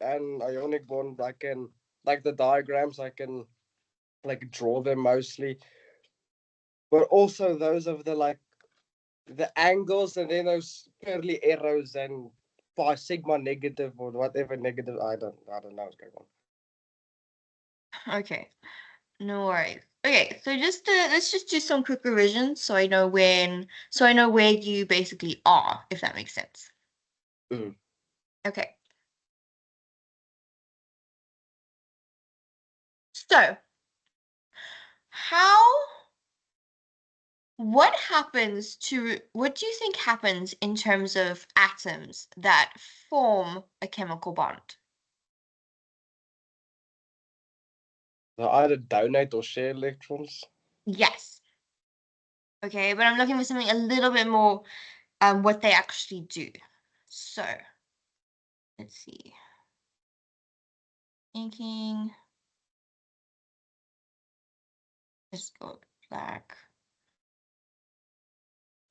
and ionic bond, I can, like the diagrams, I can like draw them mostly, but also those of the like the angles and then those curly arrows and pi sigma negative or whatever negative. I don't know what's going on. Okay, no worries. Okay, so let's just do some quick revision so I know where you basically are, if that makes sense. Mm. Okay. So, how what do you think happens in terms of atoms that form a chemical bond? They either donate or share electrons. Yes. Okay, but I'm looking for something a little bit more what they actually do. So, let's see. Inking. Let's go black.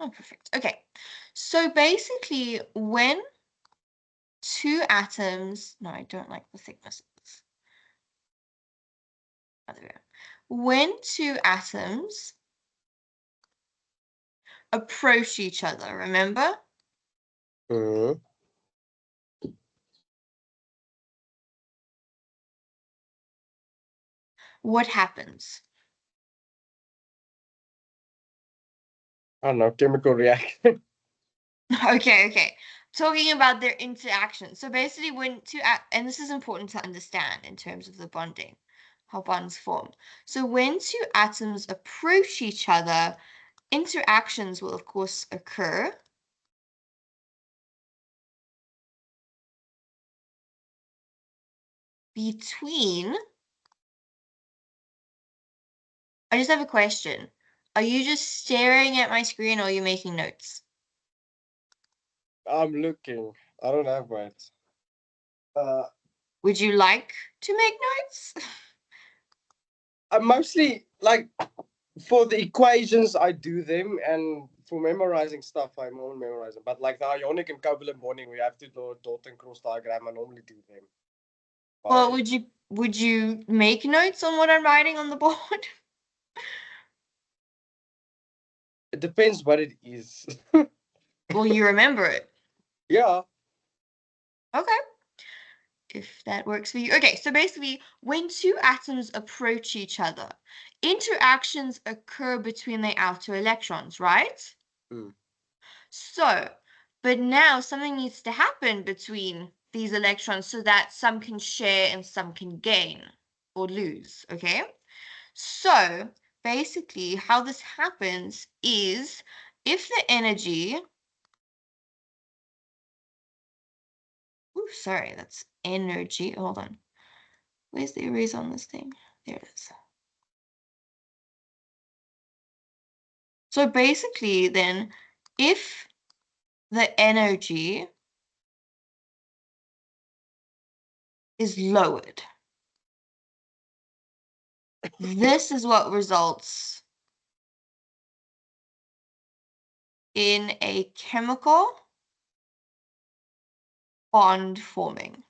Oh, perfect. Okay. So basically, when two atoms, no, I don't like the thicknesses. Other way. When two atoms approach each other, remember? Mm. What happens? I don't know, chemical reaction. Okay. Talking about their interaction. So basically, when and this is important to understand in terms of the bonding, how bonds form. So when two atoms approach each other, interactions will, of course, occur. Between, I just have a question. Are you just staring at my screen or are you making notes? I'm looking. I don't have words. Uh, Would you like to make notes? I mostly like for the equations I do them, and for memorizing stuff I normally memorize them. But like the ionic and covalent bonding, we have to do a dot and cross diagram. I normally do them. Well, By would you make notes on what I'm writing on the board? it depends what it is. Will you remember it? Yeah. Okay, if that works for you. Okay, so basically, when two atoms approach each other, interactions occur between the outer electrons, right? Mm. So, but now something needs to happen between these electrons so that some can share and some can gain or lose, okay? So, basically, how this happens is if the energy, ooh, sorry, that's energy. Hold on. Where's the eraser on this thing? There it is. So basically, then, if the energy is lowered, this is what results in a chemical bond forming.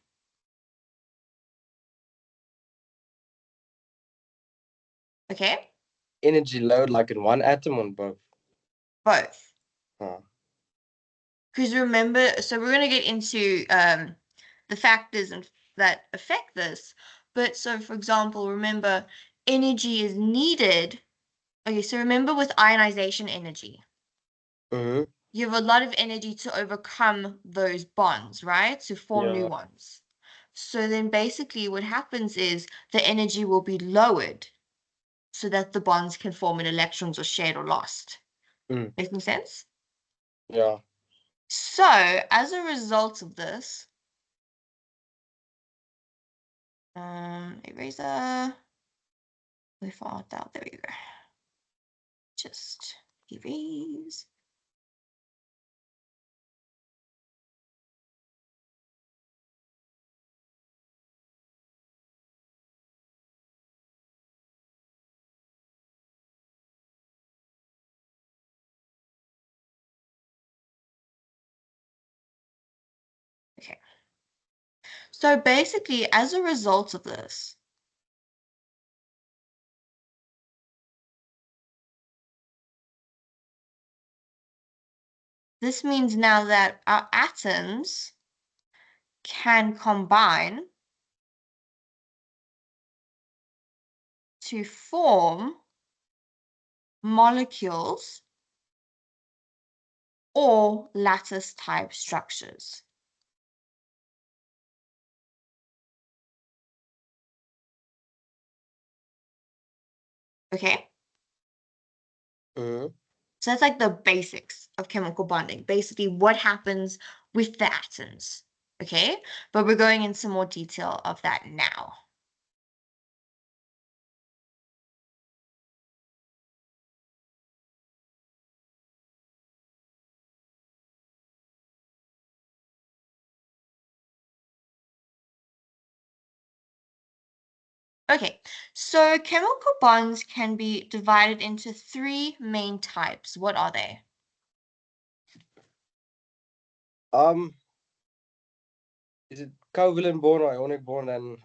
Okay? Energy load like in one atom on both. Both. Huh. Because remember, so we're going to get into the factors that affect this. But so, for example, remember, energy is needed. Okay, so remember with ionization energy, Mm-hmm. you have a lot of energy to overcome those bonds, right? To form new Yeah. ones. So then basically what happens is the energy will be lowered so that the bonds can form when electrons are shared or lost. Mm. Making sense? Yeah. So as a result of this, eraser, we found out, there we go. Just erase. Okay. So basically, as a result of this, this means now that our atoms can combine to form molecules or lattice type structures. Okay? Mhm. So that's like the basics of chemical bonding. Basically, what happens with the atoms. Okay? But we're going into more detail of that now. Okay, so chemical bonds can be divided into three main types. What are they? Um, is it covalent bond or ionic bond and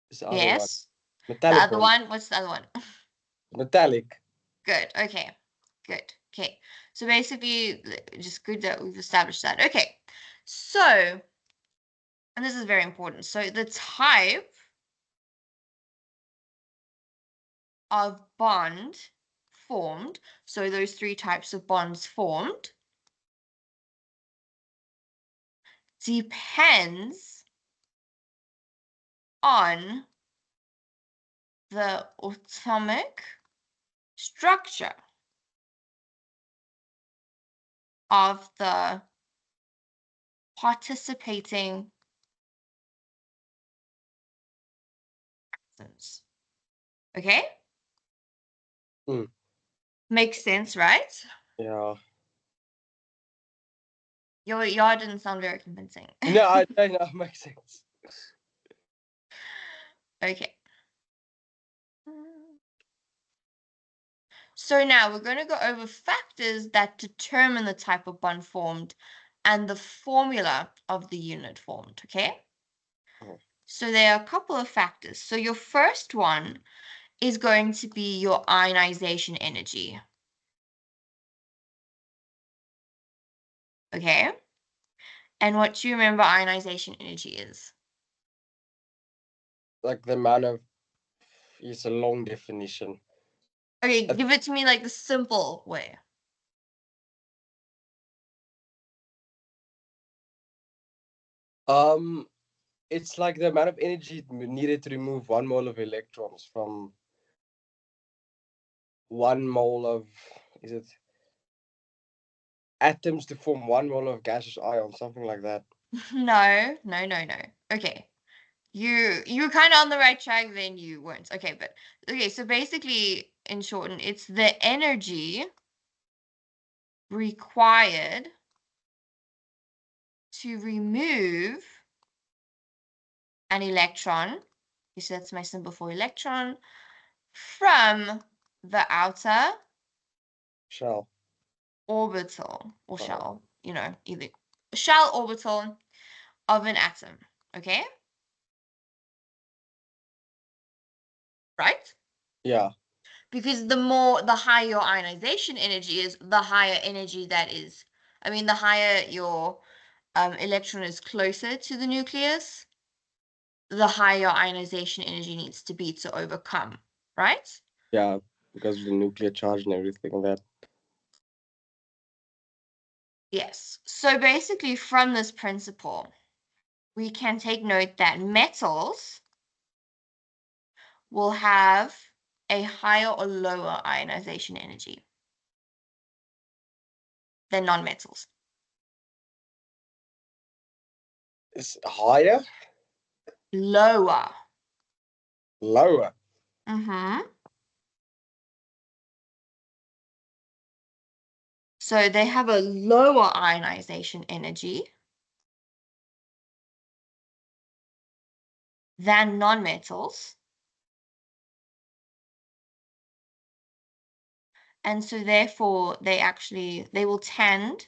is the other one Yes. The metallic other bond? one, what's the other one? Metallic. Good. Okay. Good. Okay. So basically, just good that we've established that. Okay. So, and this is very important. So the type of bond formed, so those three types of bonds formed, depends on the atomic structure of the participating atoms. Okay? Mm. Makes sense, right? Yeah. Your didn't sound very convincing. No, I know makes sense. Okay. So now we're going to go over factors that determine the type of bond formed and the formula of the unit formed, okay? Oh. So there are a couple of factors. So your first one is going to be your ionization energy. Okay? And what do you remember ionization energy is? Like the amount of it's a long definition. Okay, Uh, give it to me like the simple way. Um, it's like the amount of energy needed to remove 1 mole of electrons from 1 mole of is it atoms to form 1 mole of gaseous ion, something like that. No, no, no, no. Okay. You were kind of on the right track, then you weren't. Okay, but okay, so basically, in short, it's the energy required to remove an electron. Okay, so that's my symbol for electron from the outer Shell. orbital or Oh, shell, either shell orbital of an atom. Okay, right? yeah, Because the higher your ionization energy is, the higher energy that is. I mean, the higher your electron is closer to the nucleus, the higher ionization energy needs to be to overcome, right? yeah, because of the nuclear charge and everything like that. Yes. So basically, from this principle, we can take note that metals will have a higher or lower ionization energy than nonmetals. It's higher, Lower. lower. Mm-hmm. So they have a lower ionization energy than nonmetals. And so therefore they will tend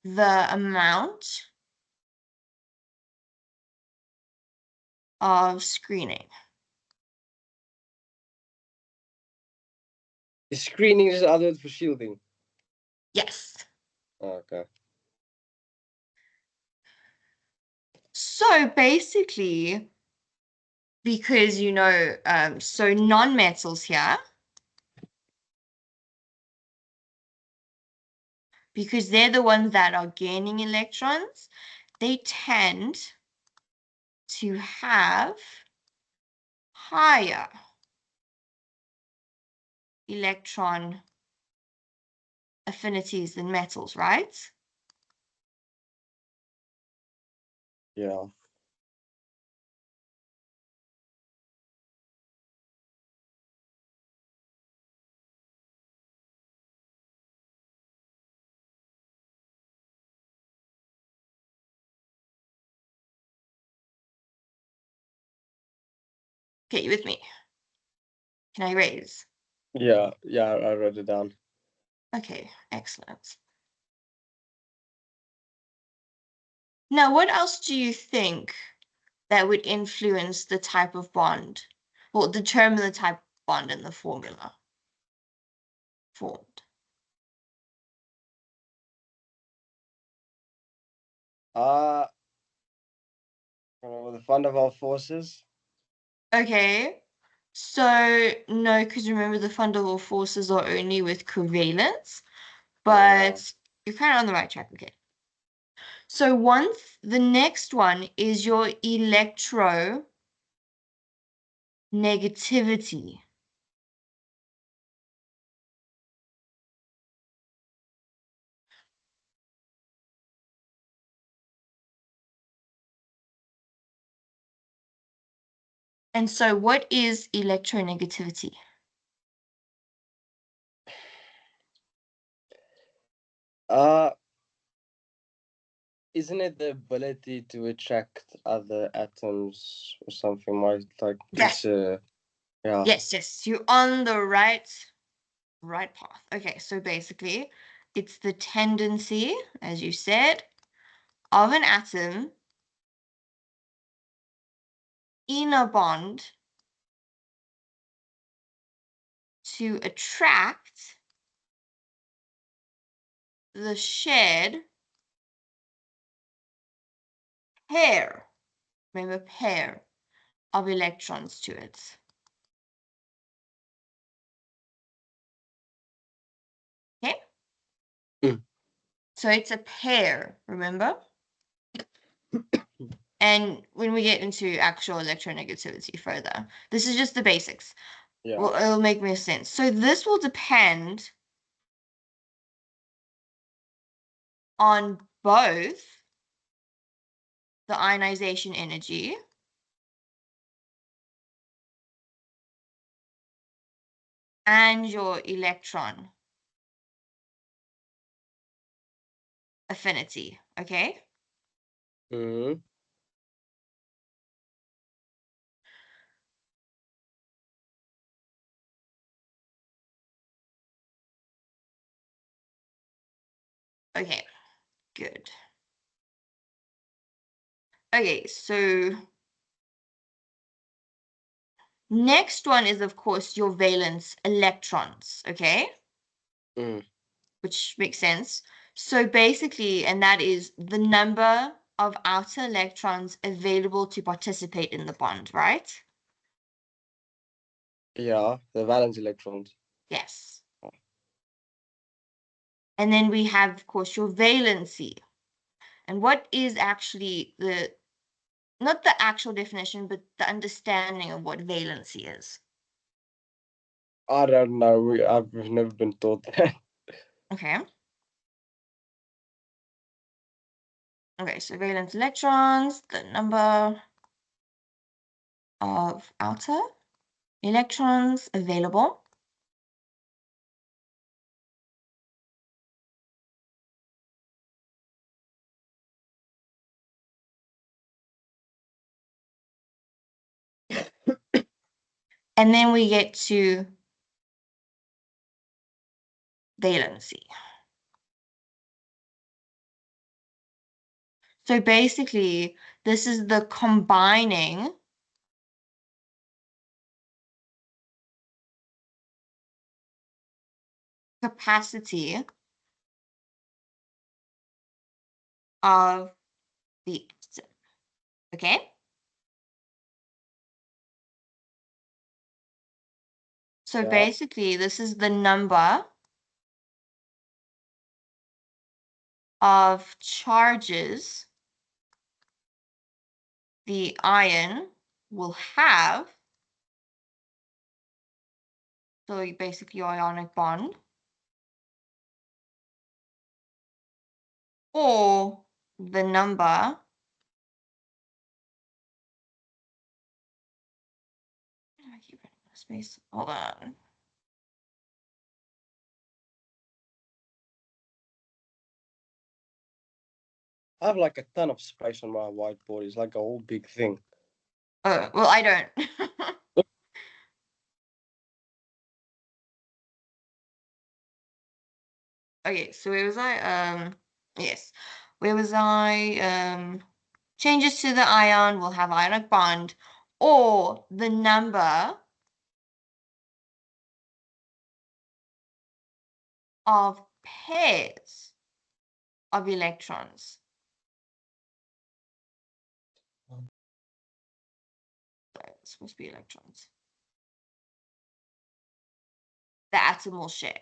the amount of screening. Screening is other word for shielding. Yes. Okay. So basically, because so non-metals here, because they're the ones that are gaining electrons, they tend to have higher electron affinities than metals, right? Yeah. Okay, you with me? Can I erase? Yeah. Yeah. I wrote it down. Okay, excellent. Now, what else do you think that would influence the type of bond, or determine the type of bond in the formula formed? Uh the fund of our forces. Okay, so no, because remember the fundamental forces are only with covalence, but you're kind of on the right track. Okay. So the next one is your electronegativity. And so what is electronegativity? Uh Isn't it the ability to attract other atoms or something like Yes. yeah. Yes, you're on the right path. Okay, so basically, it's the tendency, as you said, of an atom in a bond to attract the shared pair, remember pair, of electrons to it. Okay? Mm. So it's a pair, remember? And when we get into actual electronegativity further, this is just the basics. Yeah. Well, it'll make more sense. So this will depend on both the ionization energy and your electron affinity, okay? Mm-hmm. Okay, good. Okay, so next one is, of course, your valence electrons, okay? Mm. Which makes sense. So basically, and that is the number of outer electrons available to participate in the bond, right? Yeah, the valence electrons. Yes. And then we have, of course, your valency. And what is actually not the actual definition, but the understanding of what valency is? I don't know. I've never been taught that. Okay. Okay, so valence electrons, the number of outer electrons available. And then we get to valency. So basically, this is the combining capacity of the atom. Okay? So Yeah. basically, this is the number of charges the ion will have. So basically, your ionic bond. Or the number I keep running out of space. Hold on. I have like a ton of space on my whiteboard. It's like a whole big thing. Oh, well, I don't. Okay, so where was I? Yes. Where was I? Changes to the ion will have ionic bond, or the number of pairs of electrons. Sorry, it's supposed to be electrons. The atom will share.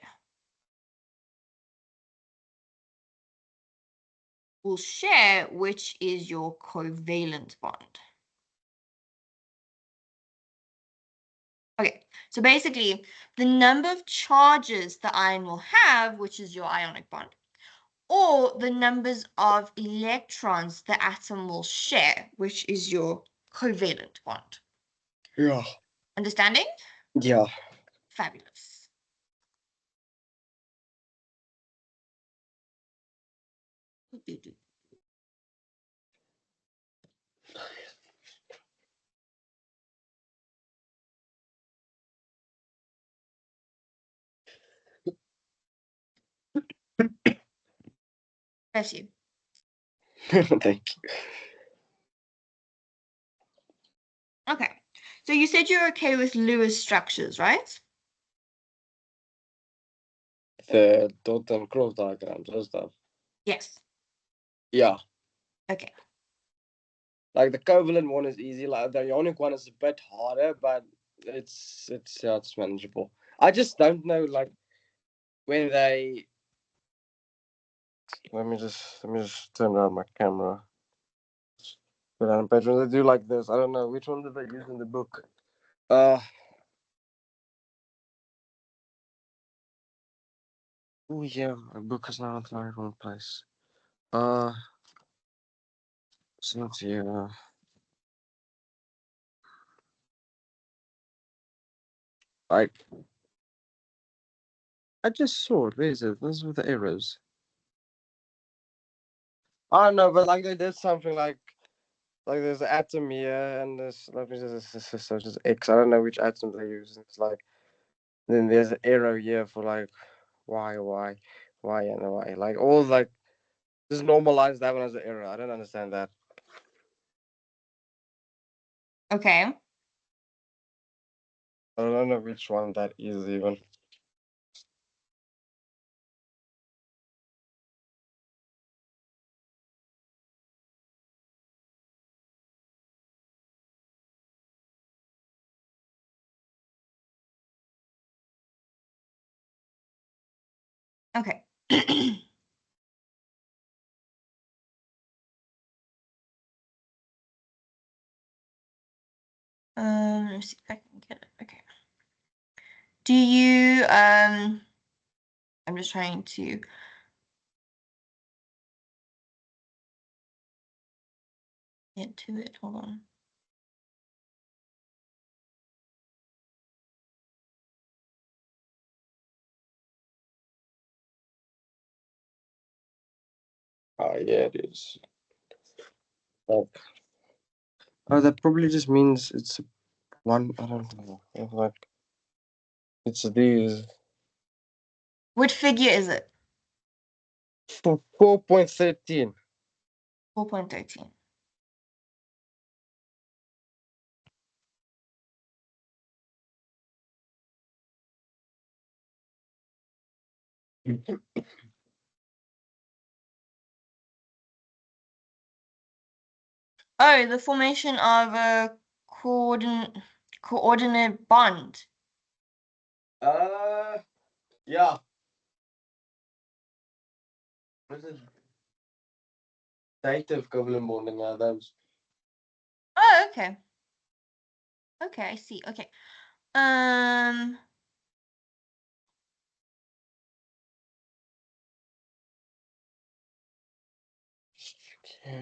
Will share, which is your covalent bond. Okay, so basically, the number of charges the ion will have, which is your ionic bond, or the numbers of electrons the atom will share, which is your covalent bond. Yeah. Understanding? Yeah. Fabulous. Bless you. Thank you. Okay, so you said you're okay with Lewis structures, right? The dot and cross diagrams and stuff. Yes. Yeah. Okay. Like the covalent one is easy. Like the ionic one is a bit harder, but it's manageable. I just don't know like when they. Let me just turn around my camera. But on Patreon they do like this. I don't know which one did they use in the book. Uh oh yeah, my book is now in the wrong place. It's not here. Like I just saw it. Where is it? This is with the arrows. I don't know, but like they did something like there's an atom here and there's let me just X. I don't know which atom they use. It's like then there's an arrow here for like Y and Y. Like all like just normalize that one as an error. I don't understand that. Okay. I don't know which one that is even. Okay. Let me see if I can get it. Okay. Do you I'm just trying to get to it. Hold on. Oh yeah, it is. Like, oh, that probably just means it's one. I don't know. It's like it's these What figure is it? 4.13. 4.13. Oh, the formation of a coordinate bond. Yeah. What is it? Dative covalent bonding are those. Oh, okay. Okay, I see. Okay.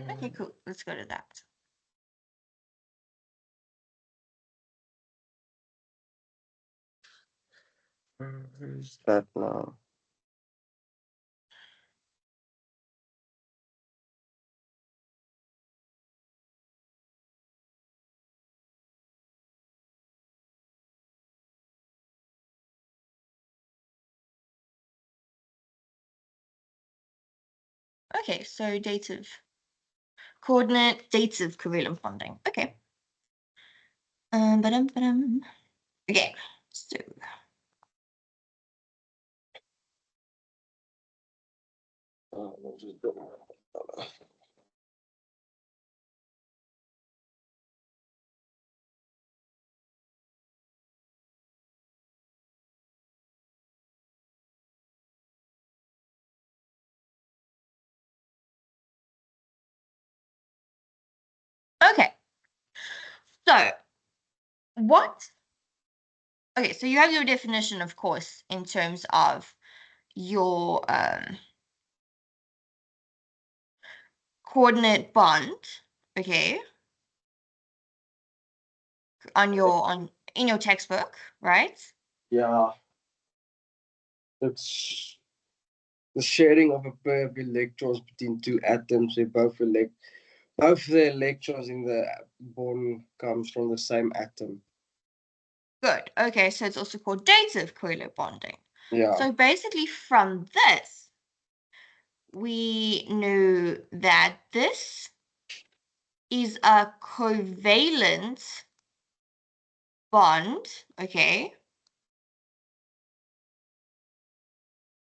Okay, cool. Let's go to that. Where's that now? Okay, so dative covalent bonding. Okay. Okay, so okay. So what? Okay, so you have your definition, of course, in terms of your coordinate bond. Okay, in your textbook, right? Yeah. It's the sharing of a pair of electrons between two atoms where both the electrons in the bond comes from the same atom. Good. Okay, so it's also called dative covalent bonding. Yeah. So basically from this, we know that this is a covalent bond, okay,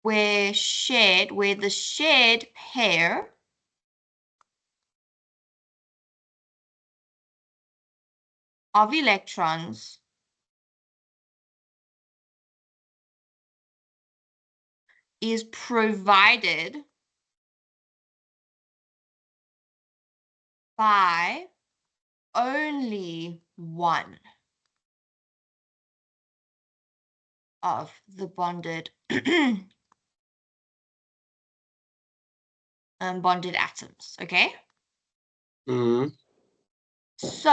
where the shared pair of electrons is provided by only one of the bonded bonded atoms, okay? Mm-hmm. So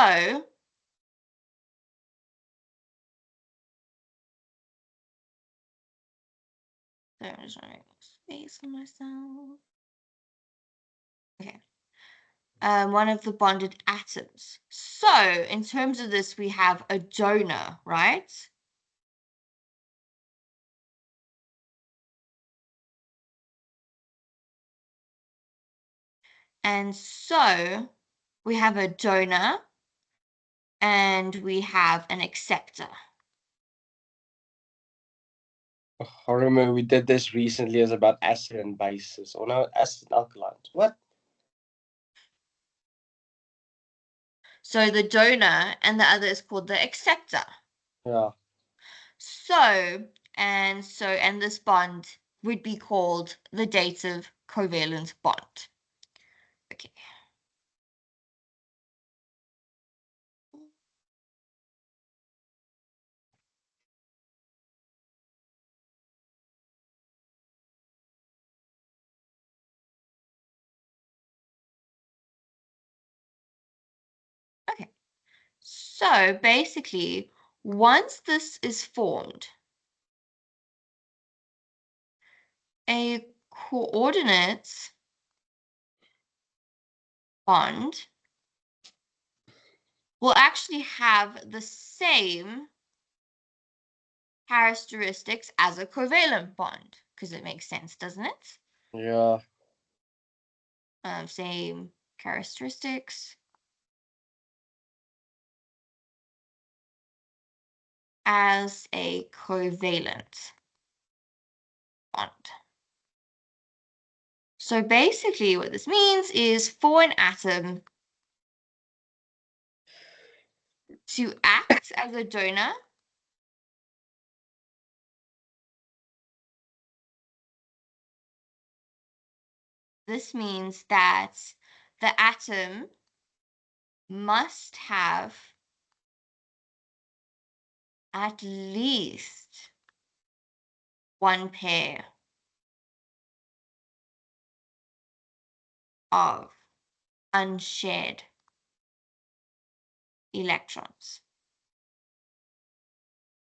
I'm just trying to make space for myself. Okay. One of the bonded atoms. So in terms of this, we have a donor, right? And so we have a donor and we have an acceptor. I remember we did this recently as about acid and bases. Or no, acid and alkalines. What? So the donor and the other is called the acceptor. Yeah. And this bond would be called the dative covalent bond. Okay. Okay. So basically, once this is formed, a coordinate bond will actually have the same characteristics as a covalent bond, because it makes sense, doesn't it? Yeah. Same characteristics as a covalent bond. So basically what this means is for an atom to act as a donor, this means that the atom must have at least one pair of unshared electrons.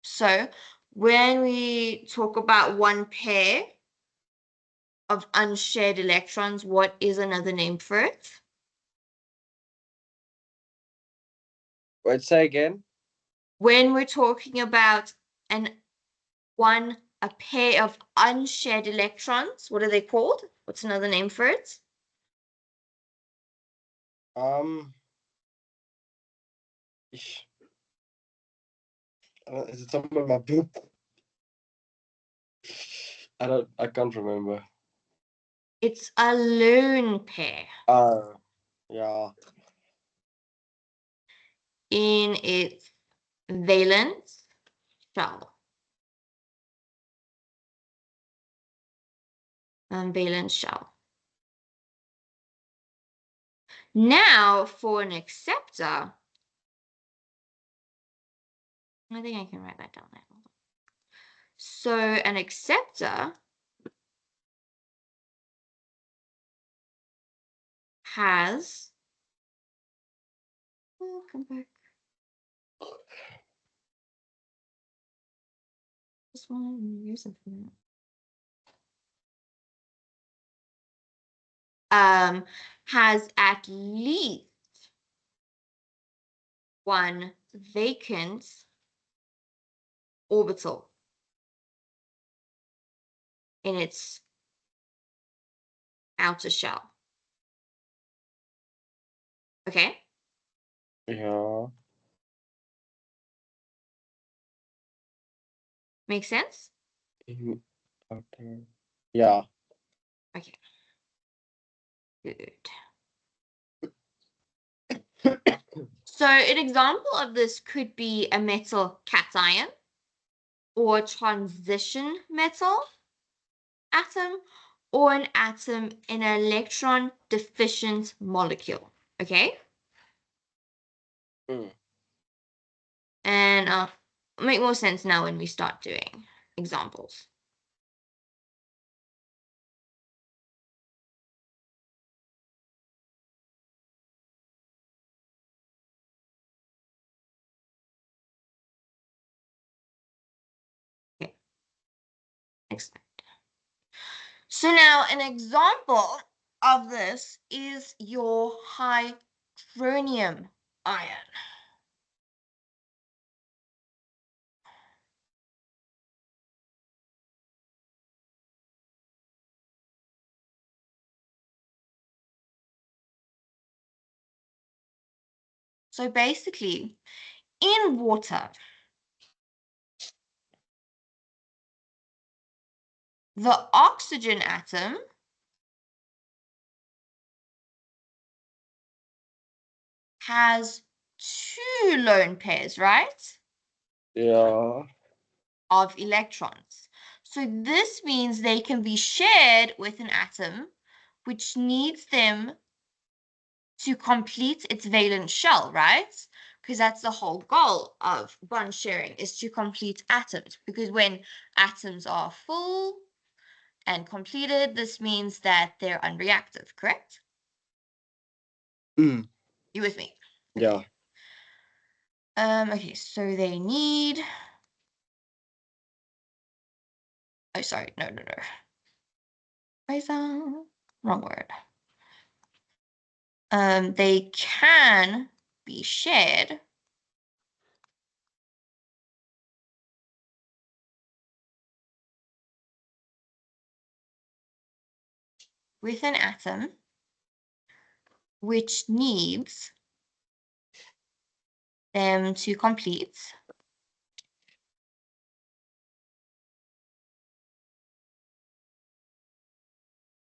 So when we talk about one pair of unshared electrons, what is another name for it? Wait, say again. When we're talking about a pair of unshared electrons, what are they called? What's another name for it? Is it somewhere in my book? I can't remember. It's a lone pair Yeah. in its valence shell. Valence shell. Now for an acceptor, I think I can write that down there. So an acceptor has, come back. Just want to use something. Has at least one vacant orbital in its outer shell. Okay? Yeah. Make sense? Okay. Yeah. Okay. Good. So an example of this could be a metal cation or a transition metal atom or an atom in an electron deficient molecule. Okay? Mm. And make more sense now when we start doing examples. Okay. Excellent. So now an example of this is your hydronium ion. So basically, in water, the oxygen atom has two lone pairs, right, Yeah. of electrons. So this means they can be shared with an atom which needs them to complete its valence shell, right? Because that's the whole goal of bond sharing, is to complete atoms. Because when atoms are full and completed, this means that they're unreactive, correct? Mm. You with me? Yeah. Okay, so they need, oh, sorry, no. Wrong word. They can be shared with an atom which needs them to complete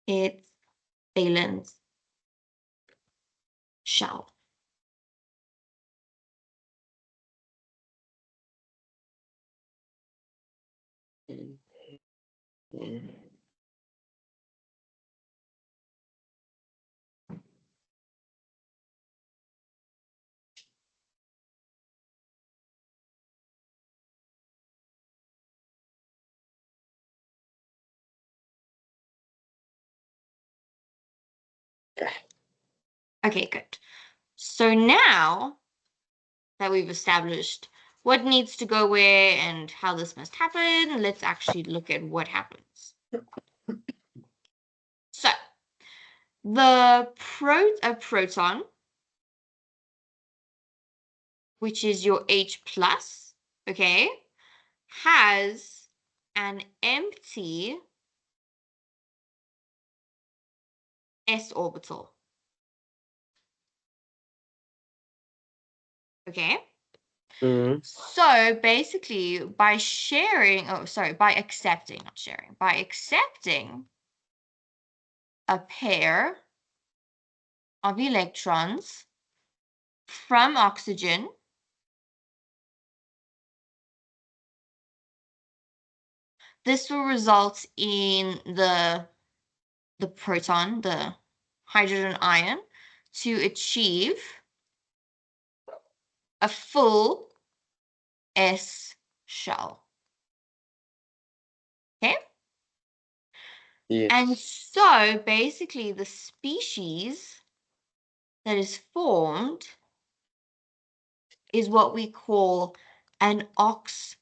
its valence shell. Okay, good. So now that we've established what needs to go where and how this must happen, let's actually look at what happens. So a proton, which is your H plus, okay, has an empty s orbital. Okay. So basically, by accepting, not sharing, by accepting a pair of electrons from oxygen, this will result in the proton, the hydrogen ion, to achieve a full S shell. Okay? Yes. And so basically the species that is formed is what we call an oxonium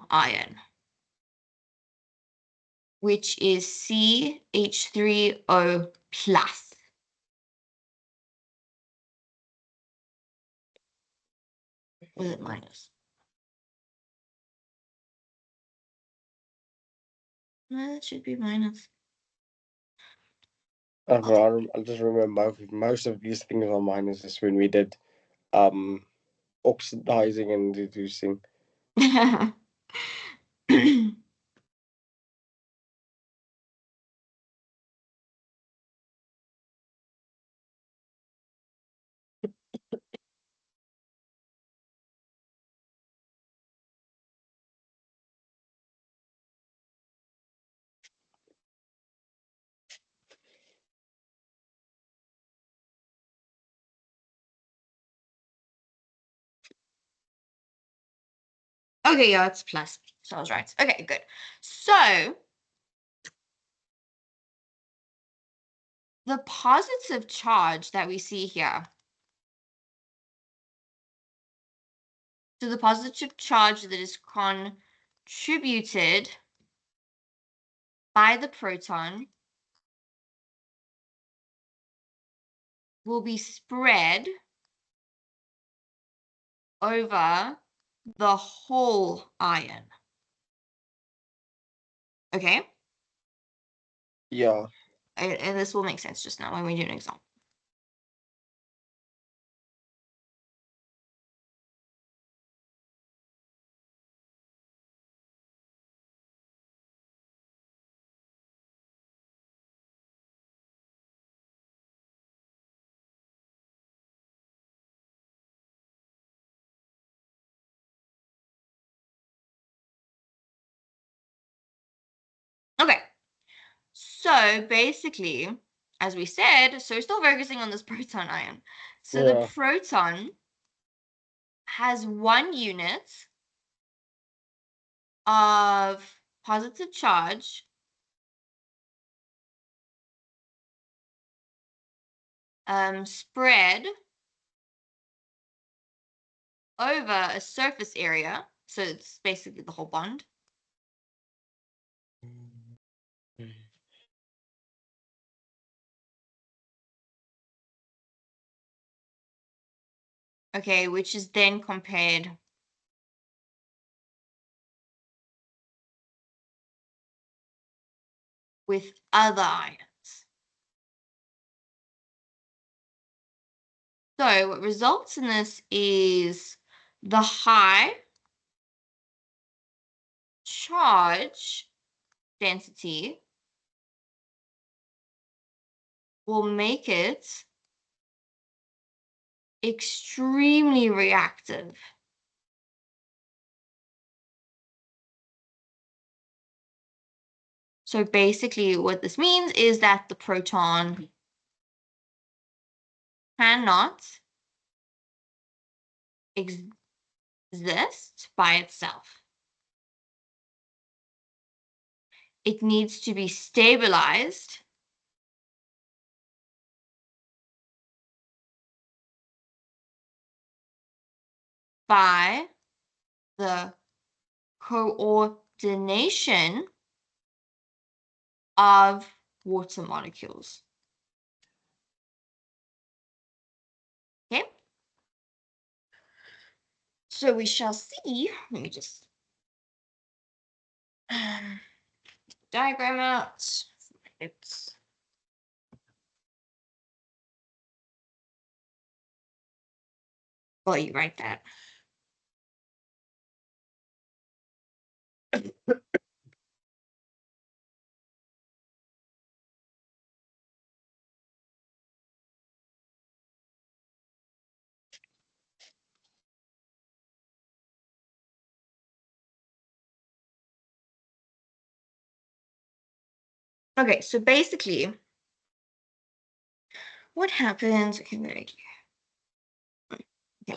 ion, which is CH3O plus. Was it minus? No, that should be minus. I just remember most of these things are minuses when we did oxidizing and reducing. Okay, yeah, it's plus. So I was right. Okay, good. So the positive charge that we see here, so the positive charge that is contributed by the proton will be spread over the whole ion. Okay? Yeah. And this will make sense just now when we do an example. Okay. So basically, as we said, so we're still focusing on this proton ion. So the proton has 1 unit of positive charge spread over a surface area. So it's basically the whole bond. Okay, which is then compared with other ions. So what results in this is the high charge density will make it extremely reactive. So basically what this means is that the proton cannot exist by itself. It needs to be stabilized by the coordination of water molecules. Okay? So we shall see. Let me just diagram out. It's well, you write that. Okay, so basically, what happens? Okay, okay,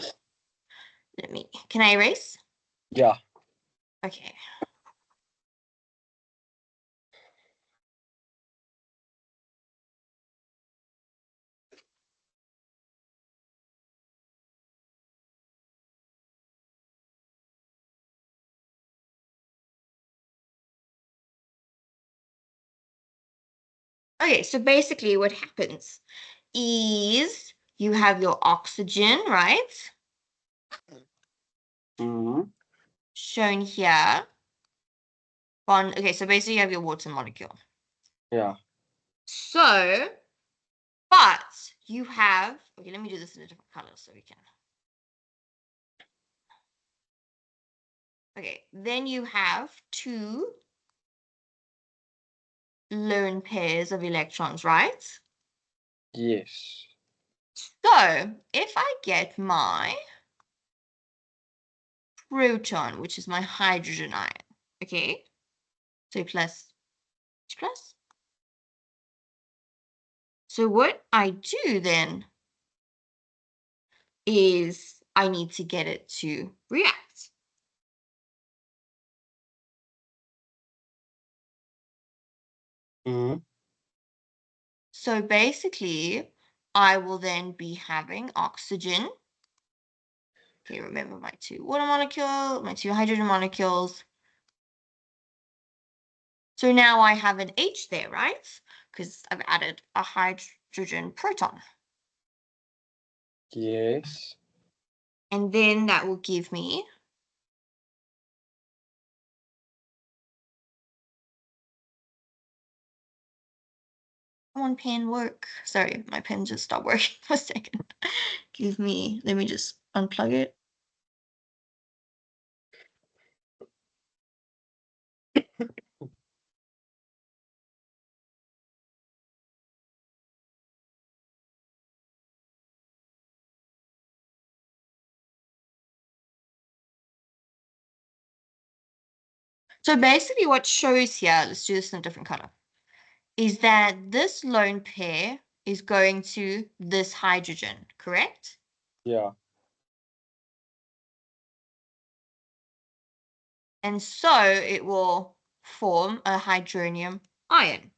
let me. Can I erase? Yeah. Okay. Okay, so basically, what happens is you have your oxygen, right? Mm-hmm. Shown here. Okay, so basically you have your water molecule. Yeah. So, but you have, okay, let me do this in a different color so we can. Okay, then you have two lone pairs of electrons, right? Yes. So, if I get my proton, which is my hydrogen ion, okay, so plus, plus. So what I do then is I need to get it to react. Mm-hmm. So basically, I will then be having oxygen. Okay, remember my two water molecules, my two hydrogen molecules. So now I have an H there, right? Because I've added a hydrogen proton. Yes. And then that will give me one pen work. Sorry, my pen just stopped working for a second. Let me just unplug it. So basically what shows here, let's do this in a different color, is that this lone pair is going to this hydrogen, correct? Yeah. And so it will form a hydronium ion,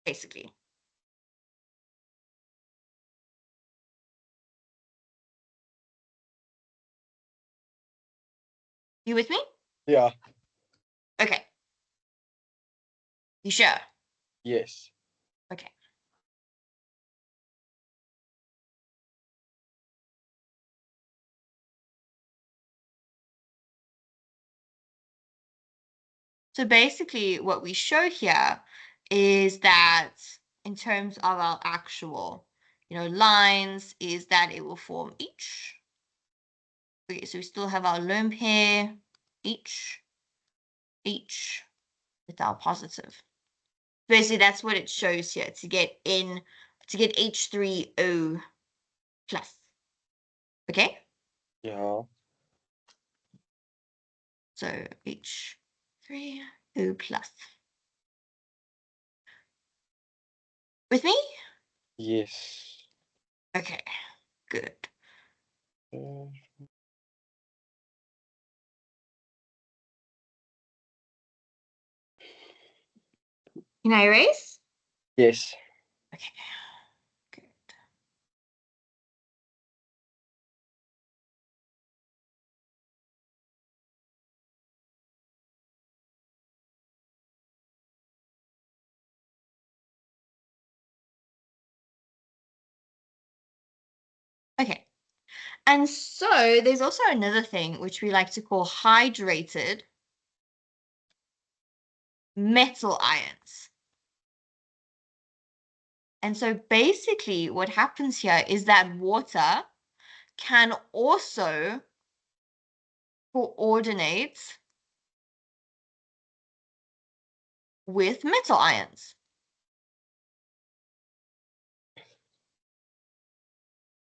basically. You with me? Yeah. Okay. You sure? Yes. Okay. So basically what we show here is that in terms of our actual, lines is that it will form each. Okay, so we still have our lone pair, each with our positive. Basically, that's what it shows here to get H3O plus. Okay? Yeah. So H3O plus. With me? Yes. Okay, good. Uh, Can I erase? yes. Okay, good. Okay. And so there's also another thing which we like to call hydrated metal ions. And so basically what happens here is that water can also coordinate with metal ions.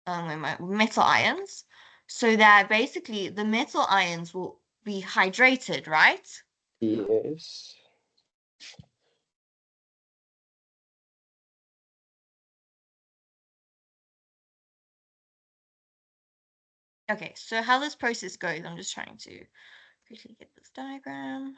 Metal ions, so that basically the metal ions will be hydrated, right? Yes. Okay, so how this process goes, I'm just trying to quickly get this diagram.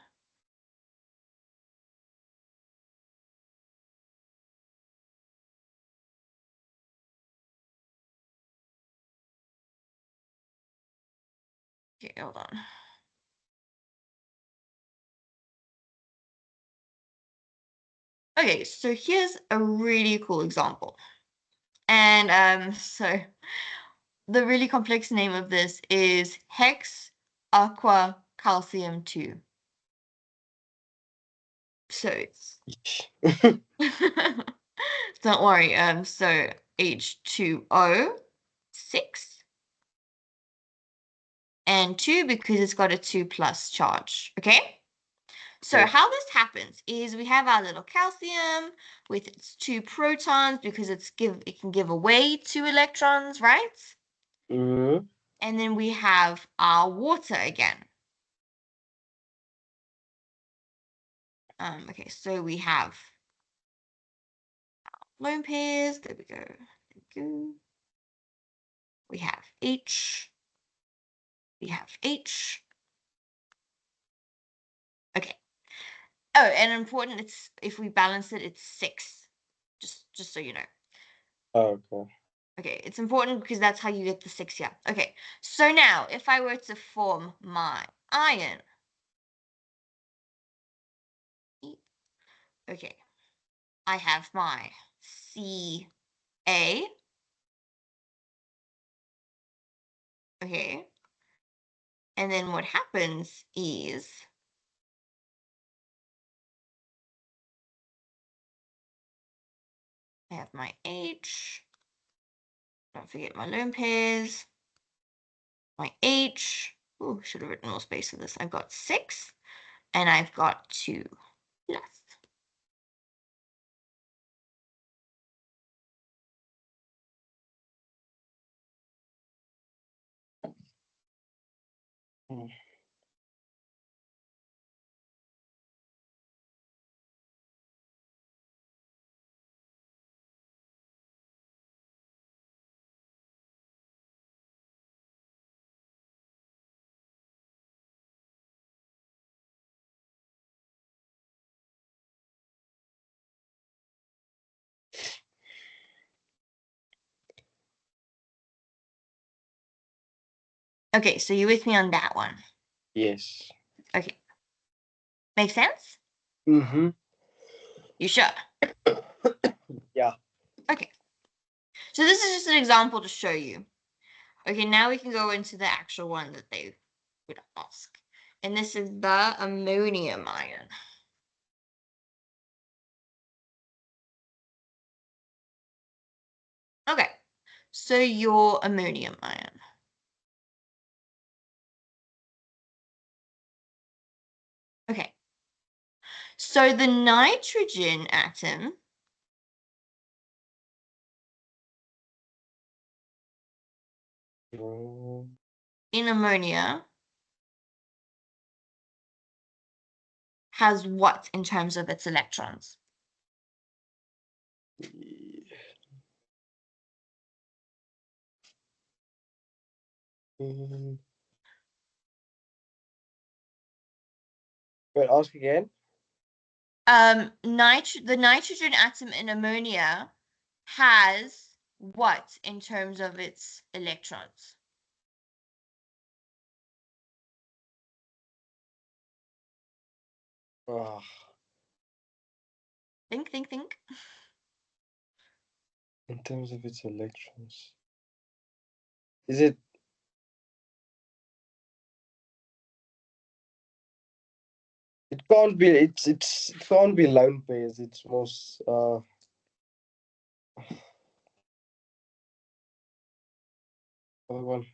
Okay, hold on. Okay, so here's a really cool example. And so the really complex name of this is hex aqua calcium 2. So it's don't worry, so H2O 6 and 2 because it's got a 2 plus charge. Okay? So Okay. how this happens is we have our little calcium with its 2 protons because it can give away 2 electrons, right? Mm-hmm. And then we have our water again. Okay, so we have lone pairs. There we go. There we go. We have H. We have H. Okay. Oh, and important, it's if we balance it, it's 6. Just so you know. Okay. Okay, it's important because that's how you get the 6 here. Okay, so now if I were to form my iron. Okay, I have my Ca. Okay, and then what happens is I have my H. Don't forget my lone pairs. My H. Oh, should have written more space for this. I've got 6 and I've got 2 plus. Mm. Okay, so you with me on that one? Yes. Okay. Make sense? Mm-hmm. You sure? Yeah. Okay. So this is just an example to show you. Okay, now we can go into the actual one that they would ask. And this is the ammonium ion. Okay, so your ammonium ion. Okay, so the nitrogen atom in ammonia has what in terms of its electrons? Wait, ask again. The nitrogen atom in ammonia has what in terms of its electrons? Ah, Think, think, think. in terms of its electrons, is it? It can't be. It can't be lone pairs. It's most. Other one.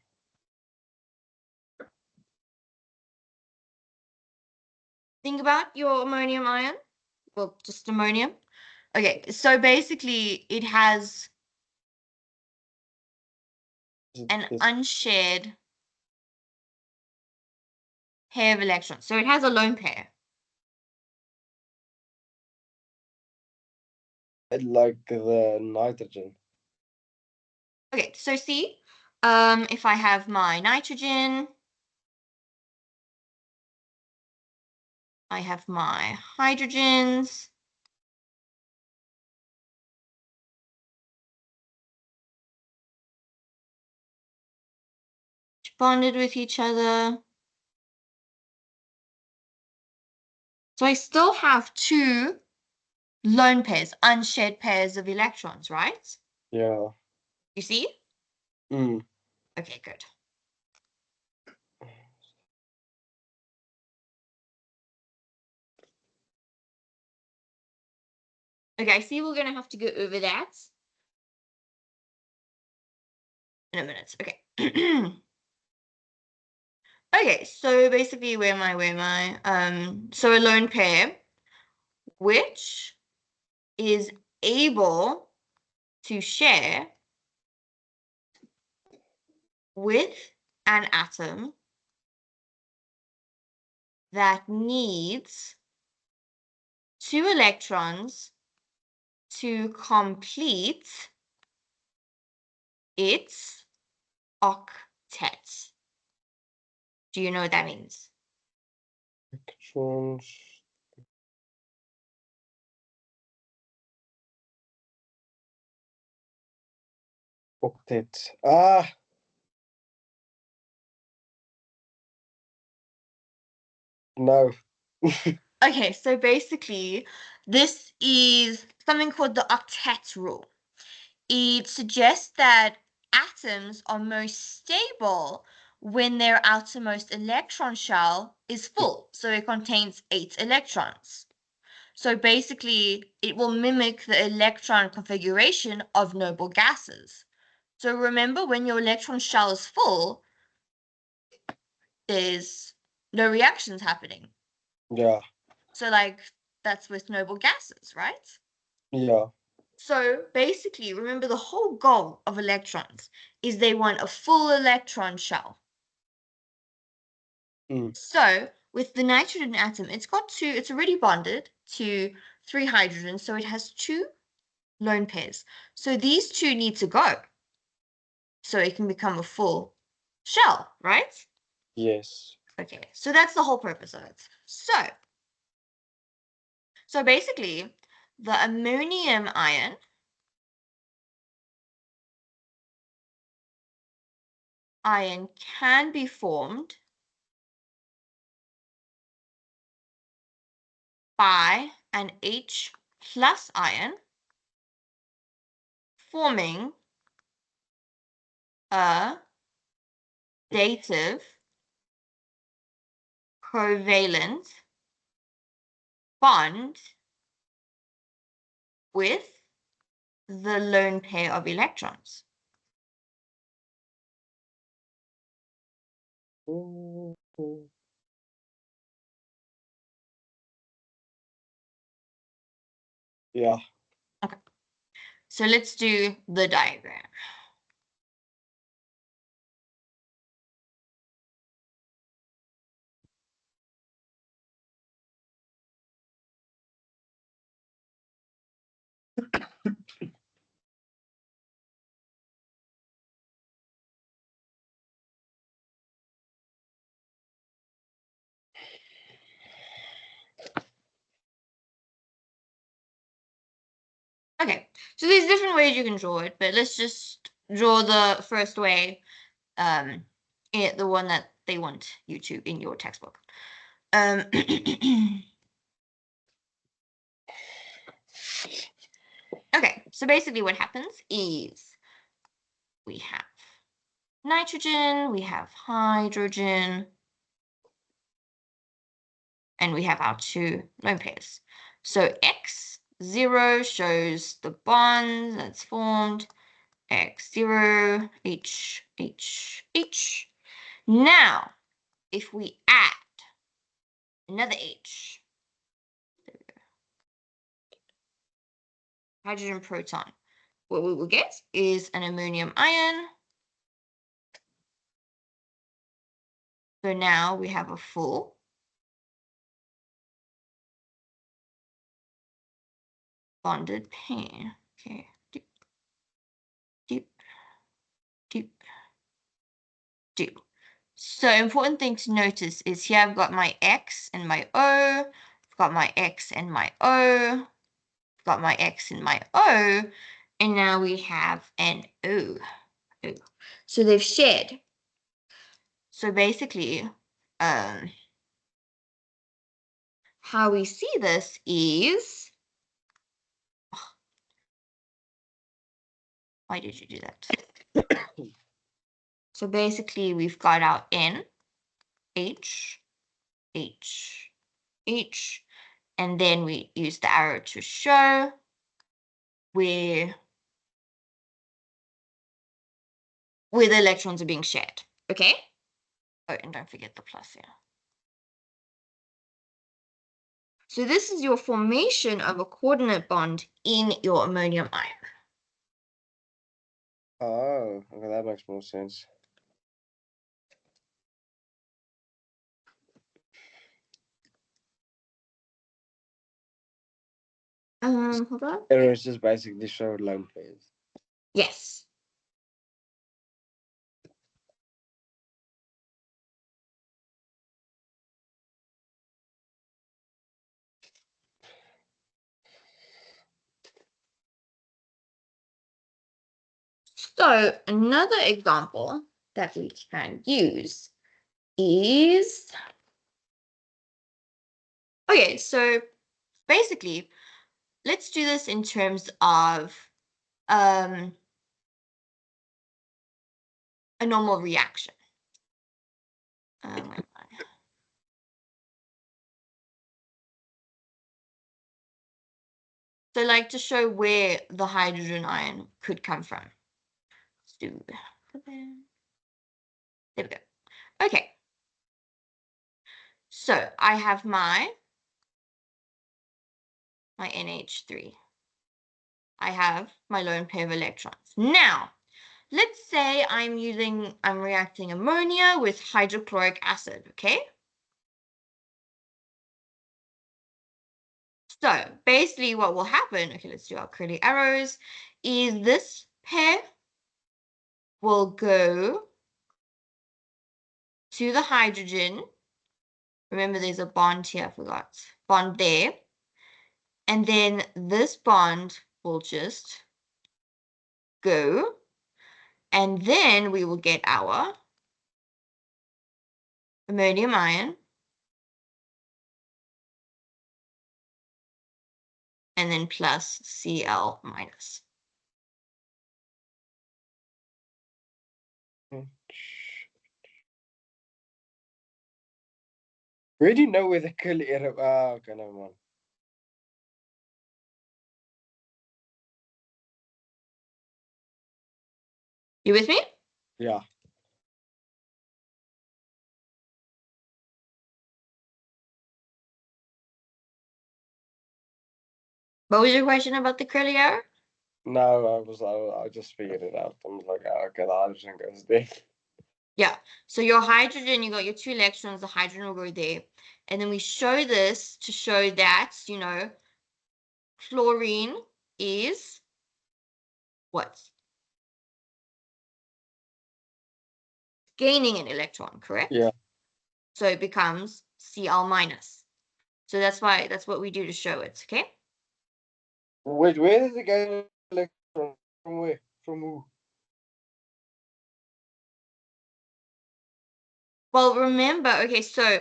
Think about your ammonium ion. Well, just ammonium. Okay, so basically it has an This unshared pair of electrons. So it has a lone pair. like the nitrogen. Okay, so see, if I have my nitrogen, I have my hydrogens, bonded with each other. So I still have two lone pairs, unshared pairs of electrons, right? Yeah. You see? Mm. Okay, good. Okay, I see we're going to have to go over that in a minute. Okay. Okay, so basically, where am I? So a lone pair, which is able to share with an atom that needs two electrons to complete its octet. Do you know what that means? Electrons. Octet. Ah. No. Okay, so basically, this is something called the octet rule. It suggests that atoms are most stable when their outermost electron shell is full, so it contains 8 electrons. So basically, it will mimic the electron configuration of noble gases. So remember, when your electron shell is full, there's no reactions happening. Yeah. So, like, that's with noble gases, right? Yeah. So basically, remember the whole goal of electrons is they want a full electron shell. Mm. So with the nitrogen atom, it's already bonded to 3 hydrogens, so it has 2 lone pairs. So these 2 need to go so it can become a full shell, right? Yes. Okay, so that's the whole purpose of it. So basically, the ammonium ion can be formed by an H plus ion forming a dative covalent bond with the lone pair of electrons? Yeah. Okay. So let's do the diagram. Okay, so there's different ways you can draw it, but let's just draw the first way, the one that they want you to in your textbook. Okay, so basically what happens is we have nitrogen, we have hydrogen, and we have our two lone pairs. So X0 shows the bond that's formed, X0, H, H, H. Now, if we add another H, there we go, hydrogen proton, what we will get is an ammonium ion. So now we have a full bonded pair. Okay, deep, deep, deep, deep. So important thing to notice is here I've got my X and my O, I've got my X and my O, I've got my X and my O, and now we have an O. O. So they've shared. So basically, how we see this is, why did you do that? So basically we've got our N, H, H, H, and then we use the arrow to show where the electrons are being shared, okay? Oh, and don't forget the plus here. So this is your formation of a coordinate bond in your ammonium ion. Oh, okay, that makes more sense. Hold on. It was just basically show lone pairs. Yes. So another example that we can use is, okay, so basically, let's do this in terms of a normal reaction. So like to show where the hydrogen ion could come from. Let's do, there we go. Okay. So I have my NH3. I have my lone pair of electrons. Now, let's say I'm reacting ammonia with hydrochloric acid, okay? So basically what will happen, okay, let's do our curly arrows, is this pair will go to the hydrogen. Remember, there's a bond here, I forgot. Bond there. And then this bond will just go. And then we will get our ammonium ion. And then plus Cl minus. Where do you know where the curly arrow? Ah, okay, never mind. You with me? Yeah. What was your question about the curly arrow? No, I just figured it out. I'm like, oh, okay, the hydrogen goes there. Yeah. So your hydrogen, you got your 2 electrons, the hydrogen will go there. And then we show this to show that, chlorine is what? Gaining an electron, correct? Yeah. So it becomes Cl minus. So that's what we do to show it, okay? Wait, where did it get electron? From where? From who? Well, remember, okay, so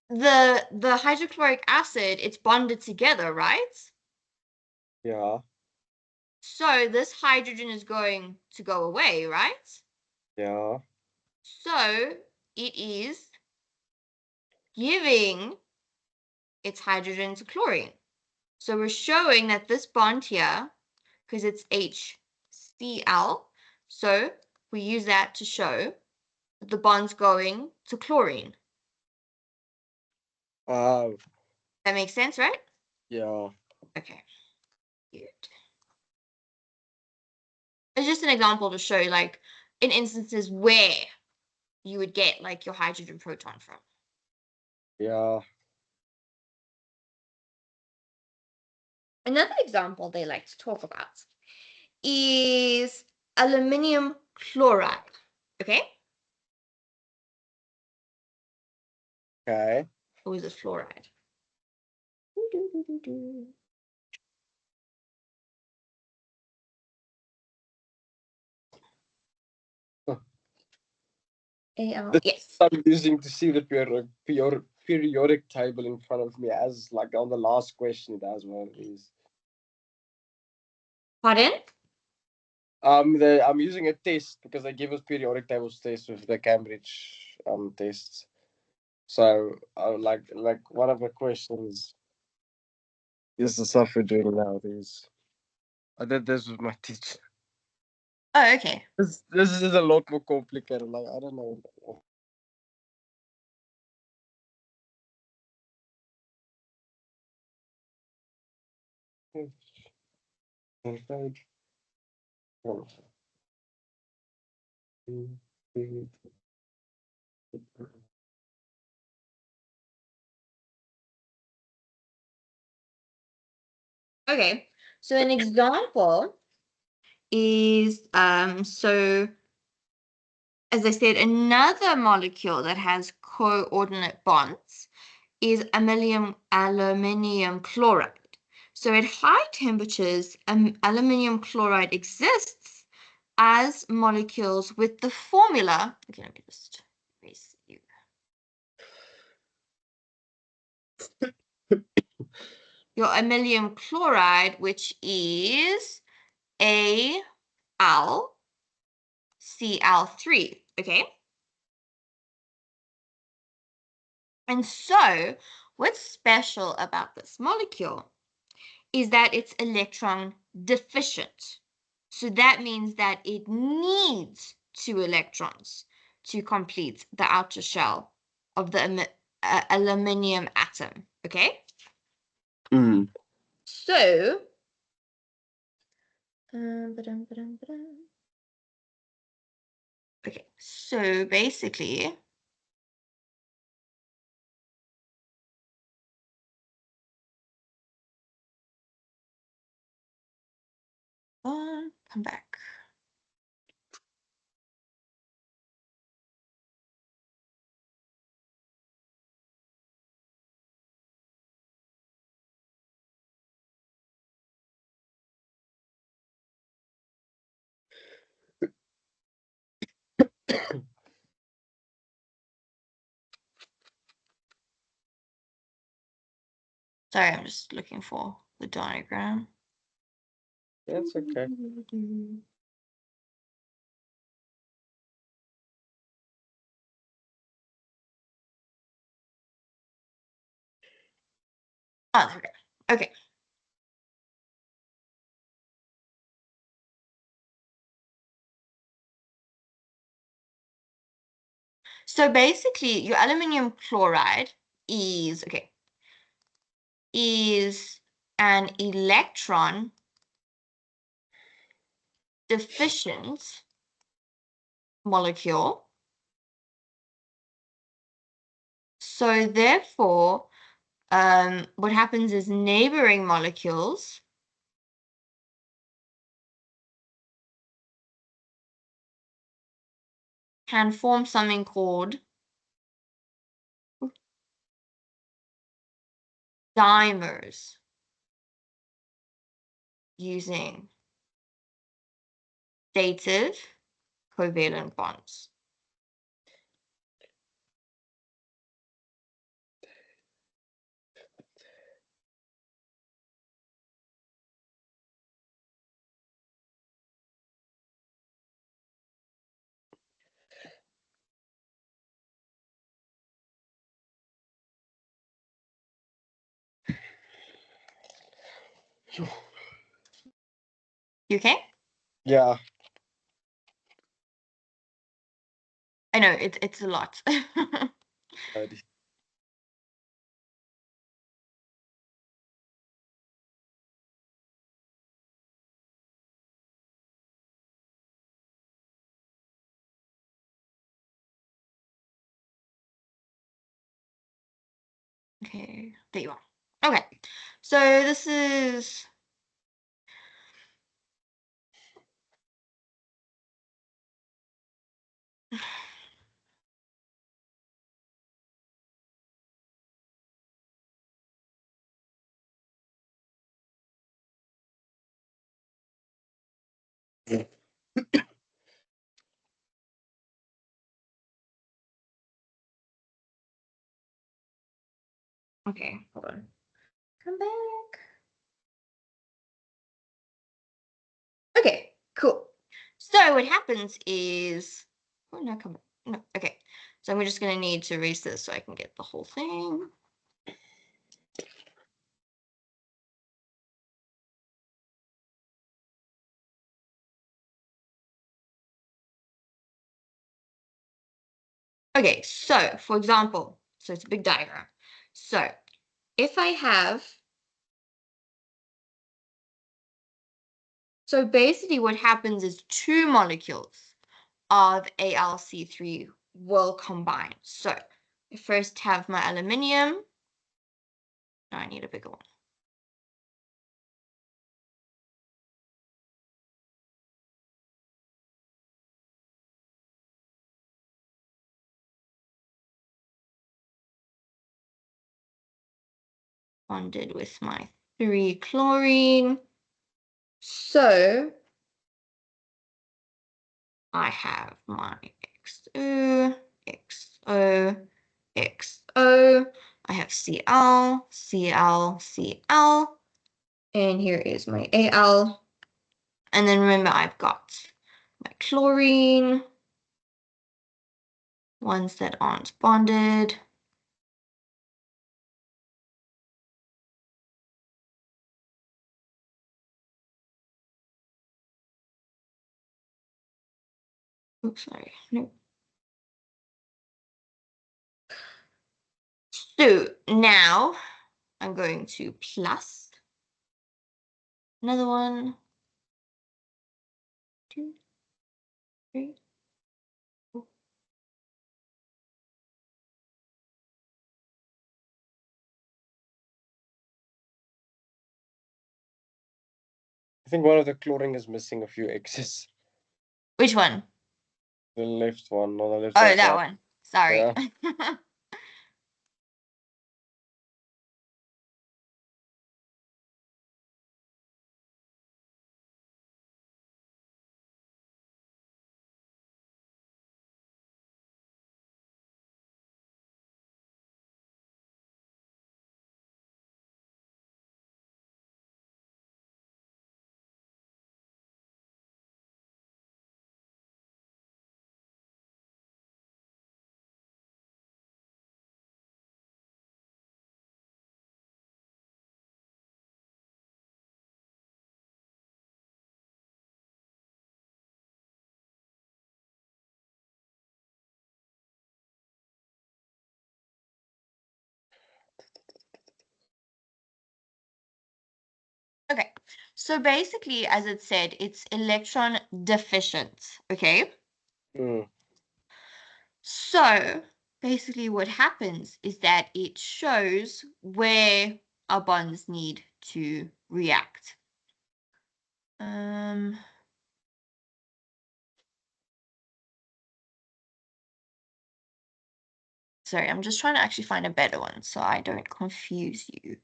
the hydrochloric acid, it's bonded together, right? Yeah. So this hydrogen is going to go away, right? Yeah. So it is giving its hydrogen to chlorine. So we're showing that this bond here, because it's HCl, so we use that to show that the bond's going to chlorine. Oh. That makes sense, right? Yeah. Okay, good. It's just an example to show, like, in instances where you would get, like, your hydrogen proton from. Yeah. Another example they like to talk about is aluminium chloride. Okay? Okay. Or is it fluoride? Al. Yes. I'm using to see the periodic table in front of me as like on the last question it has one of these. Pardon? I'm using a test because they give us periodic tables tests with the Cambridge tests. So like one of the questions is the stuff we're doing now. These I did this with my teacher. Oh, okay. This is a lot more complicated. Like I don't know. Okay. So an example is so as I said, another molecule that has coordinate bonds is aluminium chloride. So at high temperatures, aluminium chloride exists as molecules with the formula. Okay, let me just erase you. Your aluminium chloride, which is AlCl3, okay? And so, what's special about this molecule is that it's electron deficient. So that means that it needs 2 electrons to complete the outer shell of the aluminium atom, okay? Mm. So, okay, so basically, come back. Sorry, I'm just looking for the diagram. That's okay. Oh, there we go. Okay. So basically, your aluminum chloride is, okay, is an electron deficient molecule. So therefore, what happens is neighboring molecules can form something called dimers using dative covalent bonds. You okay? Yeah. I know it's a lot. Okay, there you are. Okay, so this is okay, hold on. Come back. Okay, cool. So what happens is, oh no, come on. No, okay. So I'm just gonna need to erase this so I can get the whole thing. Okay, so for example, so it's a big diagram. So if I have, so basically what happens is two molecules of AlC3 will combine. So I first have my aluminium. No, I need a bigger one. Bonded with my 3-chlorine. So I have my XO, XO, XO. I have Cl, Cl, Cl. And here is my Al. And then remember, I've got my chlorine, ones that aren't bonded. Oops, sorry. No. So now I'm going to plus another one, 2, 3, 4. I think one of the chlorine is missing a few X's. Which one? The left one, on the left Oh, hand that side. one. Sorry. Yeah. So basically, as it said, it's electron deficient, okay? Mm. So basically what happens is that it shows where our bonds need to react. Sorry, I'm just trying to actually find a better one so I don't confuse you.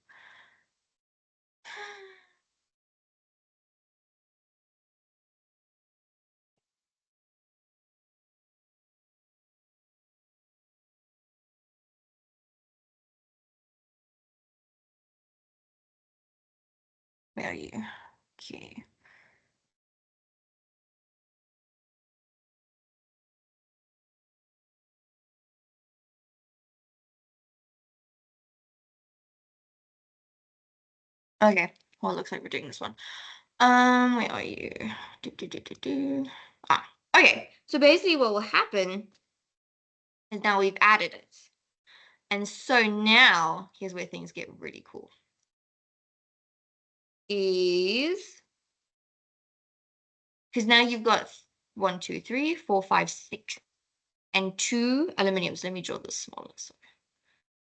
Where are you? Okay. Okay. Well, it looks like we're doing this one. Where are you? Ah, okay. So basically what will happen is now we've added it. And so now, here's where things get really cool. Is because now you've got 1, 2, 3, 4, 5, 6, and 2 aluminiums. Let me draw this smaller. So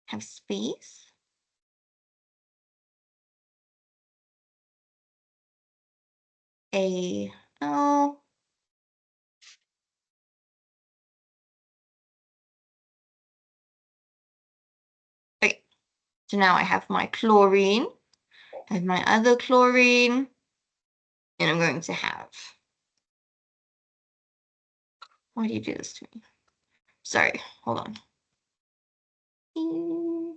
have space. A L. Okay. So now I have my chlorine. I have my other chlorine. And I'm going to have. Why do you do this to me? Sorry, hold on. Oh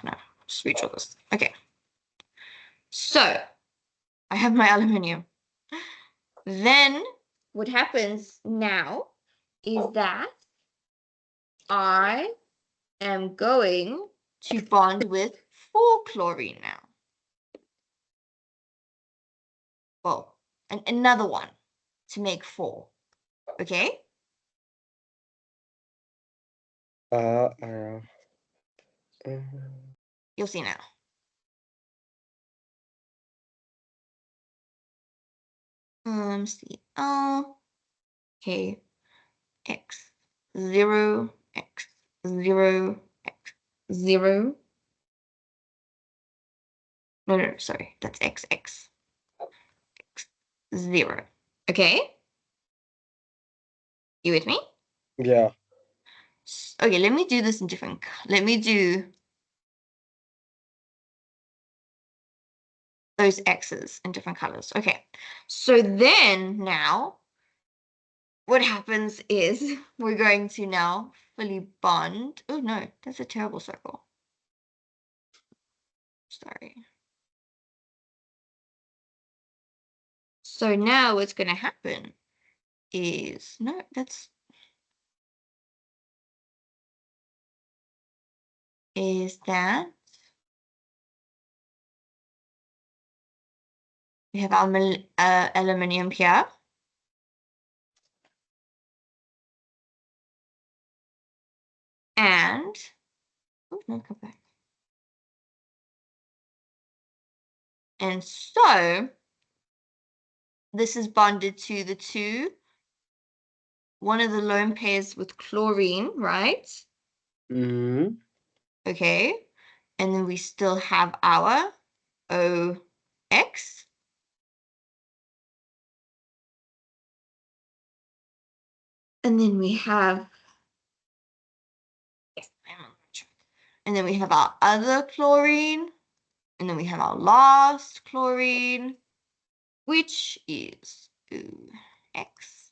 no, just redraw this. Okay. So I have my aluminium. Then what happens now is that I am going to bond with 4 chlorine now. Well, another one to make 4. Okay? Uh, uh, You'll see now. Cl. Okay. X 0, X 0, X 0. No, sorry, that's X, X 0. Okay, you with me? yeah. Okay, let me do this in different. Let me do those X's in different colors. Okay, so then now what happens is we're going to now fully bond. Oh no, that's a terrible circle. Sorry. So now what's going to happen is, no, is that we have our aluminium here. And, oh no, come back. And so this is bonded to the 2, one of the lone pairs with chlorine, right? Mm-hmm. Okay. And then we still have our OX. And then we have, yes, and then we have our other chlorine. And then we have our last chlorine, which is OX.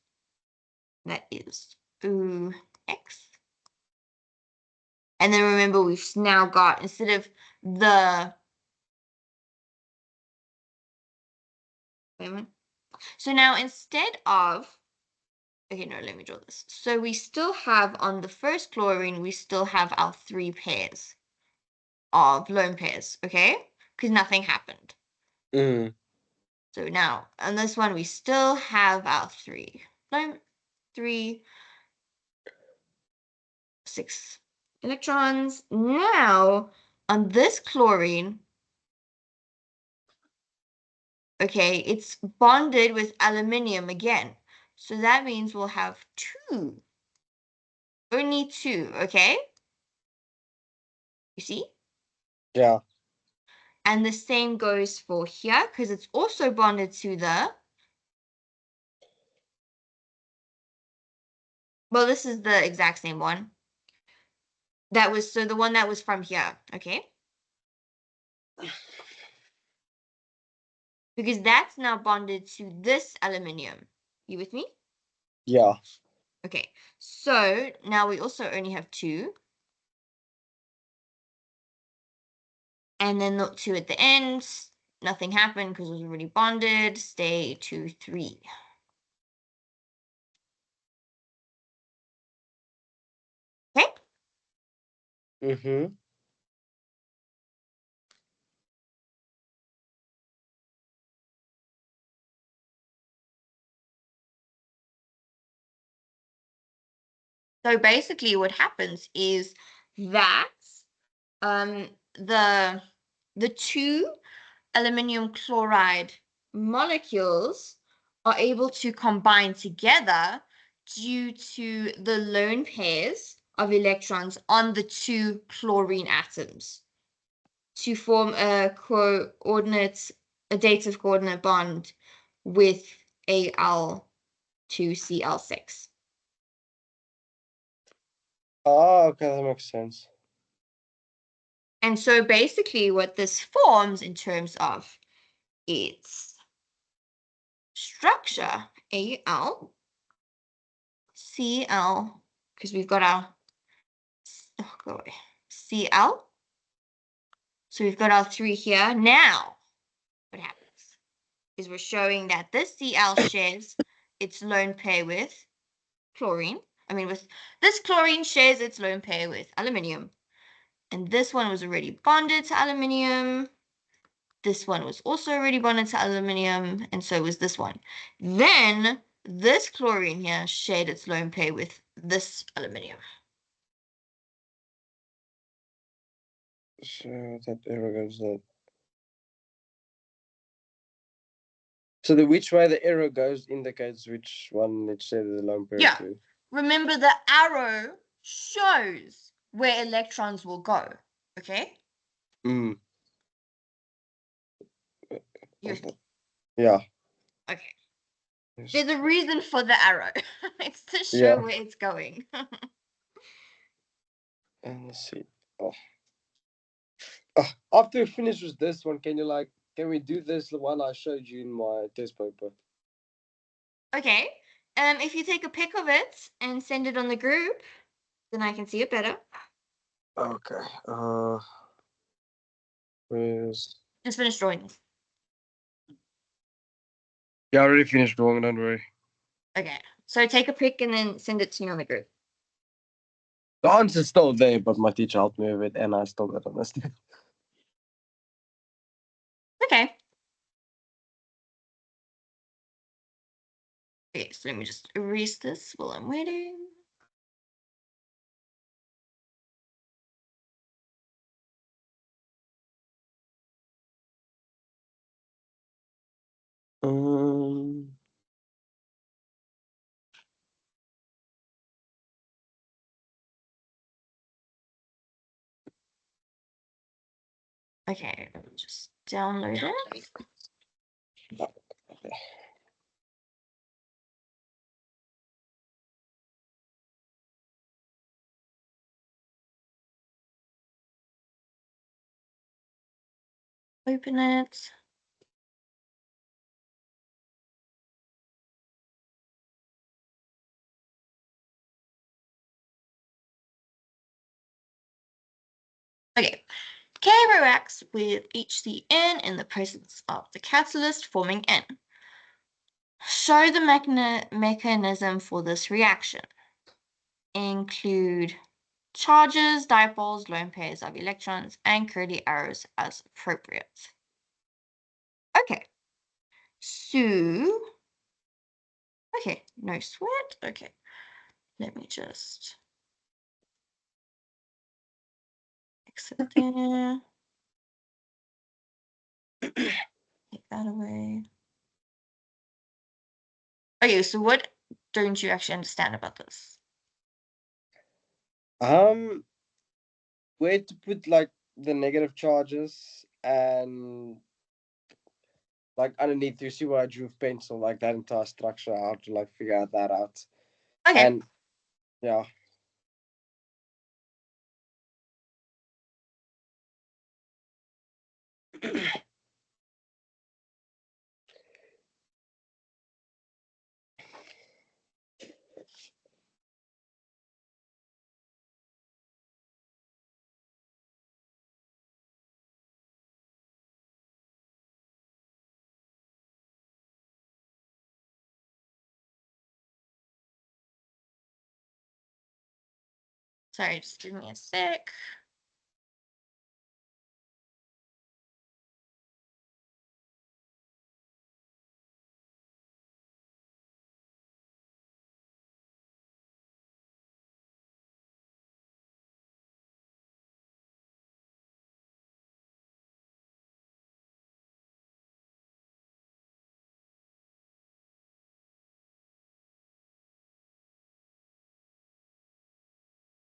That is OX. And then remember, we've now got, instead of the, wait a minute. So now instead of, okay, no, let me draw this. So we still have on the first chlorine, we still have our 3 pairs of lone pairs, okay? Because nothing happened. Mm. So now on this one, we still have our 3 lone, 3, 6 electrons. Now on this chlorine, okay, it's bonded with aluminium again. So that means we'll have two. Only two, okay? You see? Yeah. And the same goes for here because it's also bonded to the, well, this is the exact same one. That was, so the one that was from here, okay? Because that's now bonded to this aluminium. You with me? Yeah. Okay, so now we also only have two. And then the two at the end, nothing happened because it was already bonded. Stay 2, 3. Okay? Mm-hmm. So basically what happens is that the two aluminum chloride molecules are able to combine together due to the lone pairs of electrons on the two chlorine atoms to form a dative coordinate bond with Al2Cl6. Ah, okay, that makes sense. And so basically what this forms in terms of its structure, AlCl, because we've got our go away, Cl. So we've got our 3 here. Now, what happens is we're showing that this Cl shares its lone pair with chlorine. With this chlorine shares its lone pair with aluminium. And this one was already bonded to aluminium. This one was also already bonded to aluminium, and so was this one. Then this chlorine here shared its lone pair with this aluminium. So that arrow goes that. So the which way the arrow goes indicates which one it said the lone pair Yeah. to. Remember, the arrow shows where electrons will go. Okay? Mm. You, Yeah. okay. There's a reason for the arrow. It's to show Yeah. where it's going. And let's see. Oh. After we finish with this one, can we do this the one I showed you in my test paper? Okay. If you take a pic of it and send it on the group, then I can see it better. Okay. Where's Just finish drawing this. Yeah, I already finished drawing, don't worry. Okay. So take a pic and then send it to me on the group. The answer's still there, but my teacher helped me with it and I still got a mistake. Okay. Okay, so let me just erase this while I'm waiting. Okay, let me just download it. Open it. Okay. K reacts with HCN in the presence of the catalyst forming N. Show the mechanism for this reaction. Include charges, dipoles, lone pairs of electrons, and curly arrows as appropriate. Okay. So, okay, no sweat. Okay. Let me just exit there. Take that away. Okay, so what don't you actually understand about this? Where to put like the negative charges and like underneath you see where I drew with pencil, like that entire structure, how to like figure that out. Okay. And yeah. Sorry, just give me a sec.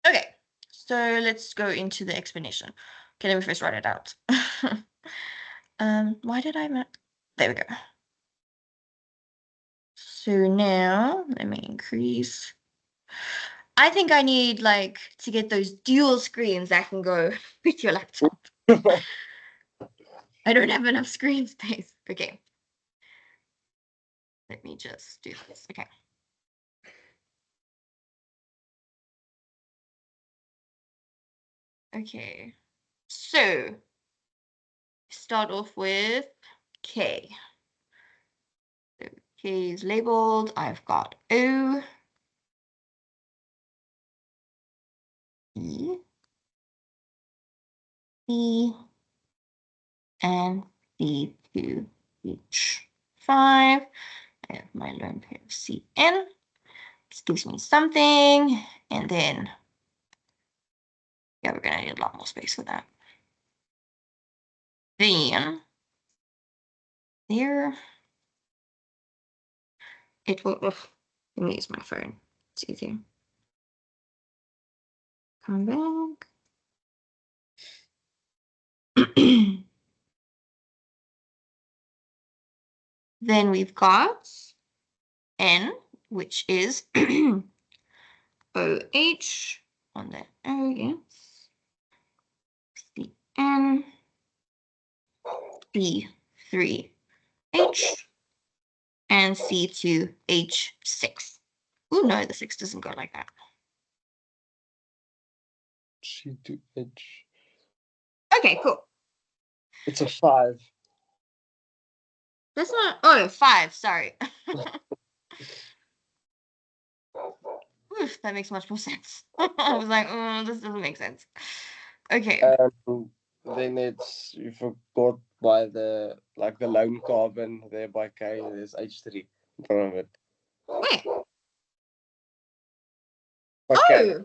Okay, so let's go into the explanation. Okay, let me first write it out. Why did I there we go. So now let me increase. I think I need like to get those dual screens that can go with your laptop. I don't have enough screen space. Okay. Let me just do this. Okay. Okay. So start off with K. So K is labeled. I've got O, E, C, and C2H5. I have my lone pair of CN. This gives me something. And then, yeah, we're going to need a lot more space for that. Then, there, it will, let me use my phone. It's easier. Come back. Then we've got N, which is OH on the O, yes. CN, C3H, and C2H6. Oh no, the 6 doesn't go like that. C2H. Okay, cool. It's a 5. That's not, oh, 5, sorry. Oof, that makes much more sense. I was like, this doesn't make sense. Okay. Then it's, you forgot by the like the lone carbon there by K, there's H3 in front of it. Where? Okay.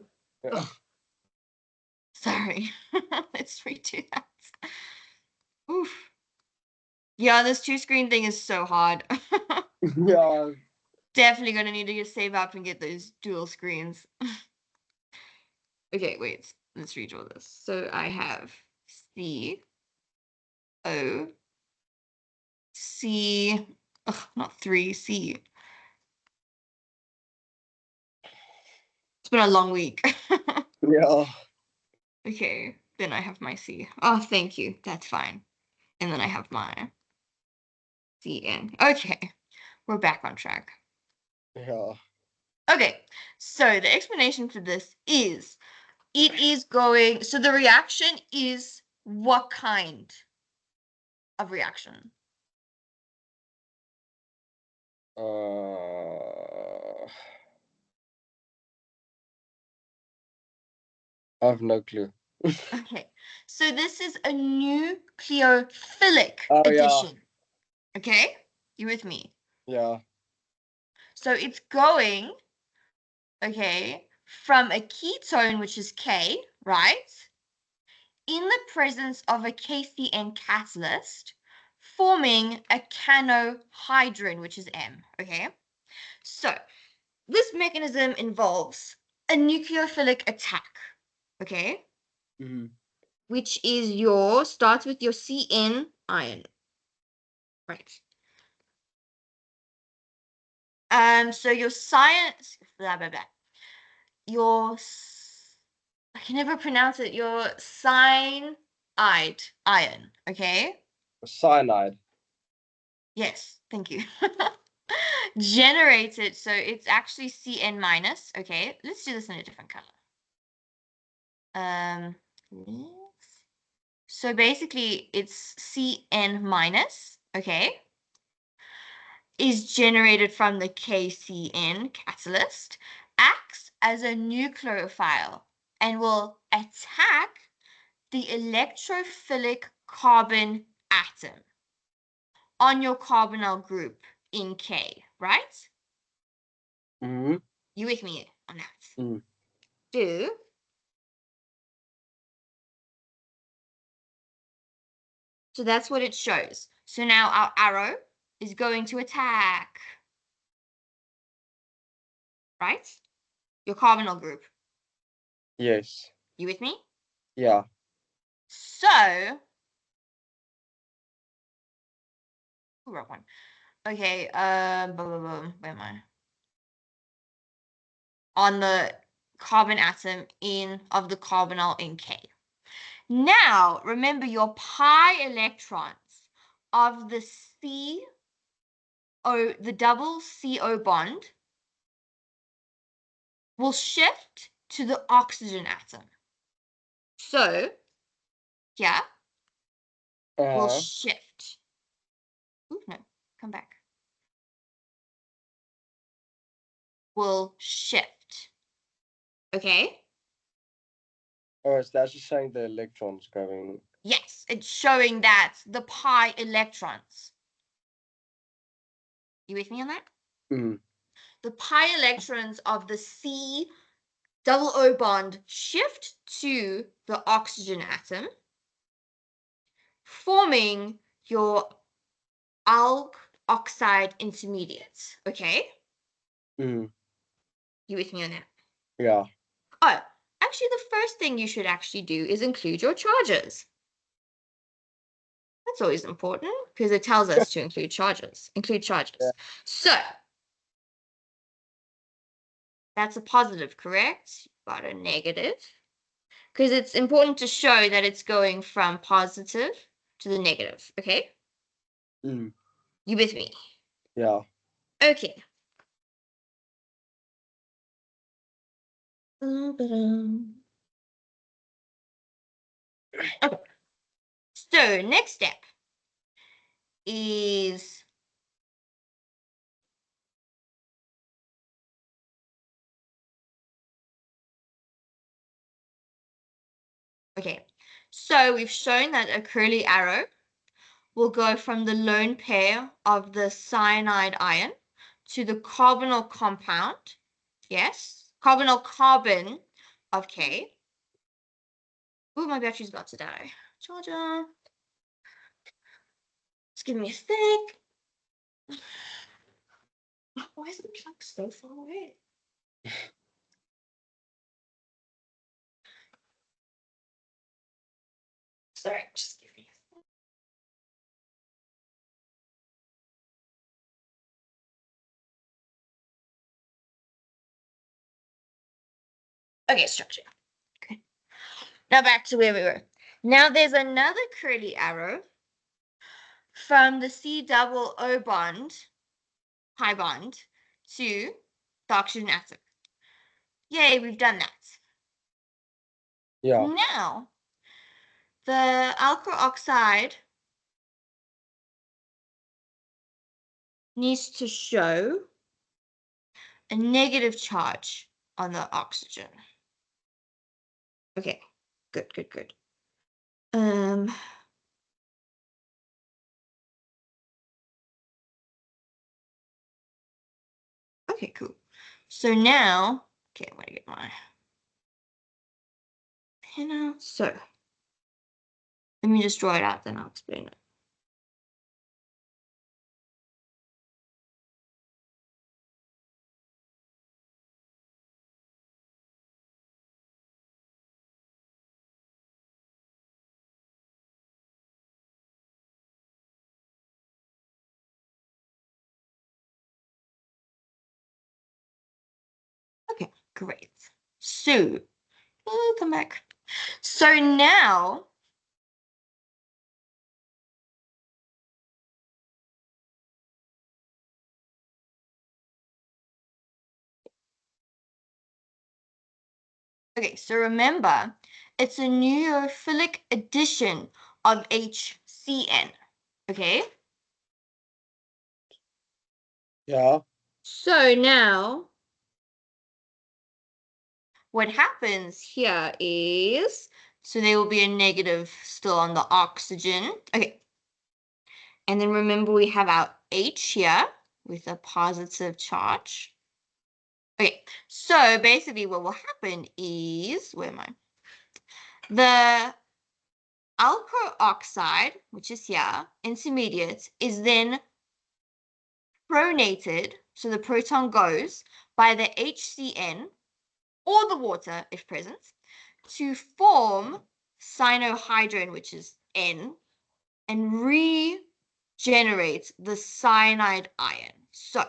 Oh! Sorry. Let's redo that. Oof. Yeah, this 2-screen thing is so hard. Yeah. Definitely gonna need to save up and get those dual screens. Okay, wait. Let's redraw this. So I have C, O, C, not 3, C. It's been a long week. Yeah. Okay, then I have my C. Oh, thank you. That's fine. And then I have my CN. Okay, we're back on track. Yeah. Okay, so the explanation for this is it is going, so the reaction is what kind of reaction? I have no clue. Okay, so this is a nucleophilic Oh yeah. addition. Okay, you with me? Yeah. So it's going, okay, from a ketone, which is K, right? In the presence of a KCN catalyst forming a canohydrin, which is M, okay? So this mechanism involves a nucleophilic attack, okay? Which is starts with your CN ion. Right. So your blah, blah, blah. I can never pronounce it, your cyanide ion, okay? Cyanide. Yes, thank you. Generated, so it's actually Cn minus, okay? Let's do this in a different color. So basically it's Cn minus, okay? Is generated from the KCN catalyst, acts as a nucleophile and will attack the electrophilic carbon atom on your carbonyl group in K, right? You with me on that? So that's what it shows. So now our arrow is going to attack, right? Your carbonyl group. Yes. You with me? Yeah. So, wrong one. Okay, blah, blah, blah. Where am I? On the carbon atom of the carbonyl in K. Now, remember your pi electrons of the the double CO bond will shift to the oxygen atom. So, yeah, will shift. Ooh, no, come back. Will shift. Okay? Oh, so that's just showing the electrons going. Yes, it's showing that the pi electrons. You with me on that? The pi electrons of the C double O bond shift to the oxygen atom, forming your alk oxide intermediates. Okay? You with me on that? Yeah. Oh, actually, the first thing you should actually do is include your charges. That's always important because it tells us to include charges. Yeah. So that's a positive, correct? Got a negative. Because it's important to show that it's going from positive to the negative, okay? You with me? Yeah. Okay. Okay. So next step is okay. So we've shown that a curly arrow will go from the lone pair of the cyanide ion to the carbonyl compound. Yes, carbonyl carbon of K. Oh, my battery's about to die. Charger. Just give me a sec. Why is the plug so far away? Sorry, just give me a sec. Okay, structure. Okay. Now back to where we were. Now there's another curly arrow from the C double O bond, pi bond, to the oxygen atom. Yay, we've done that. Yeah. Now, the alkyl oxide needs to show a negative charge on the oxygen. Okay, good, good, good. Okay, cool. So now, okay, I'm gonna get my pen out. So let me just draw it out, then I'll explain it. Great. So, come back. So now, okay, so remember, it's a nucleophilic addition of HCN, okay? Yeah. So now, what happens here is, so there will be a negative still on the oxygen. Okay. And then remember we have our H here with a positive charge. Okay, so basically what will happen is, where am I? The alkyl oxide, which is here, intermediate, is then pronated, so the proton goes by the HCN or the water, if present, to form cyanohydrin, which is N, and regenerate the cyanide ion. So,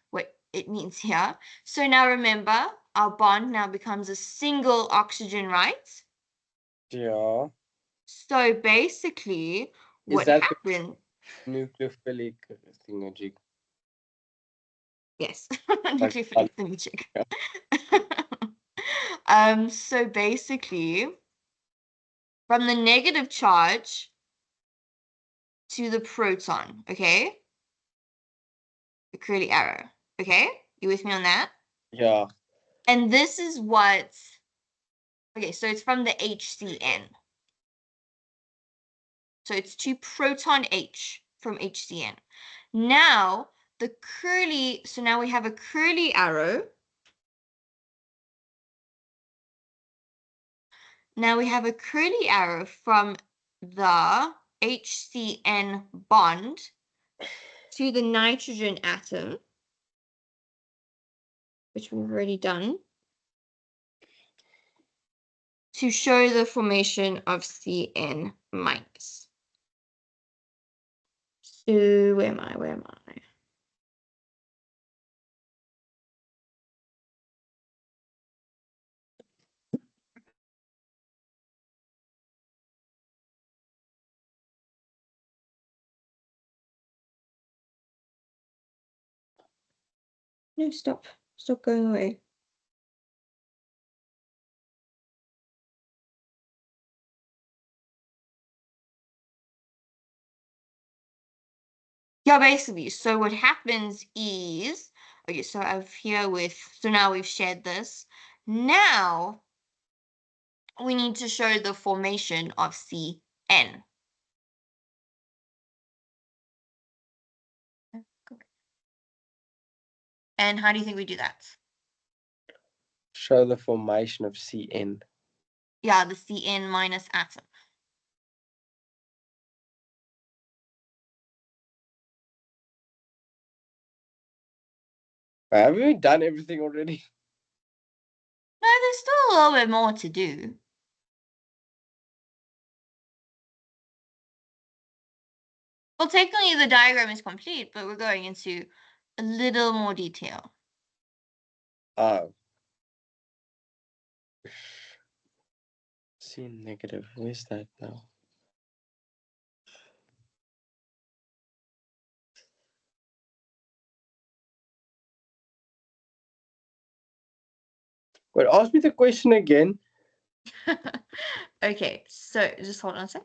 what it means here. So now remember, our bond now becomes a single oxygen, right? Yeah. So basically, Is what that happened? the nucleophilic thingamajig? Yes, Like, nucleophilic, let me check. yeah. So basically, from the negative charge to the proton, okay? The curly arrow, okay? You with me on that? Yeah. And this is what, okay, so it's from the HCN. So it's to proton H from HCN. Now, so now we have a curly arrow. Now we have a curly arrow from the HCN bond to the nitrogen atom, which we've already done, to show the formation of Cn minus. So where am I? Where am I? No, stop. Stop going away. Yeah, basically. So what happens is, okay, so so now we've shared this. Now we need to show the formation of Cn. And how do you think we do that? Show the formation of Cn. Yeah, the Cn minus atom. Haven't we done everything already? No, there's still a little bit more to do. Well, technically the diagram is complete, but we're going into a little more detail. Oh. Cn negative. Where's that now? Wait, ask me the question again. Okay, so just hold on a sec.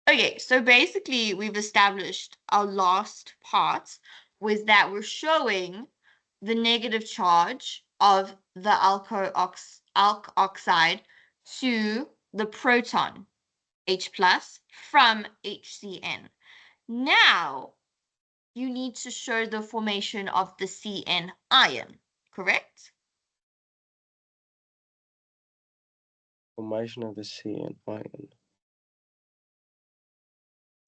Okay, so basically we've established our last part was that we're showing the negative charge of the alk oxide to the proton, H plus, from HCN. Now, you need to show the formation of the Cn ion, correct? Formation of the Cn ion.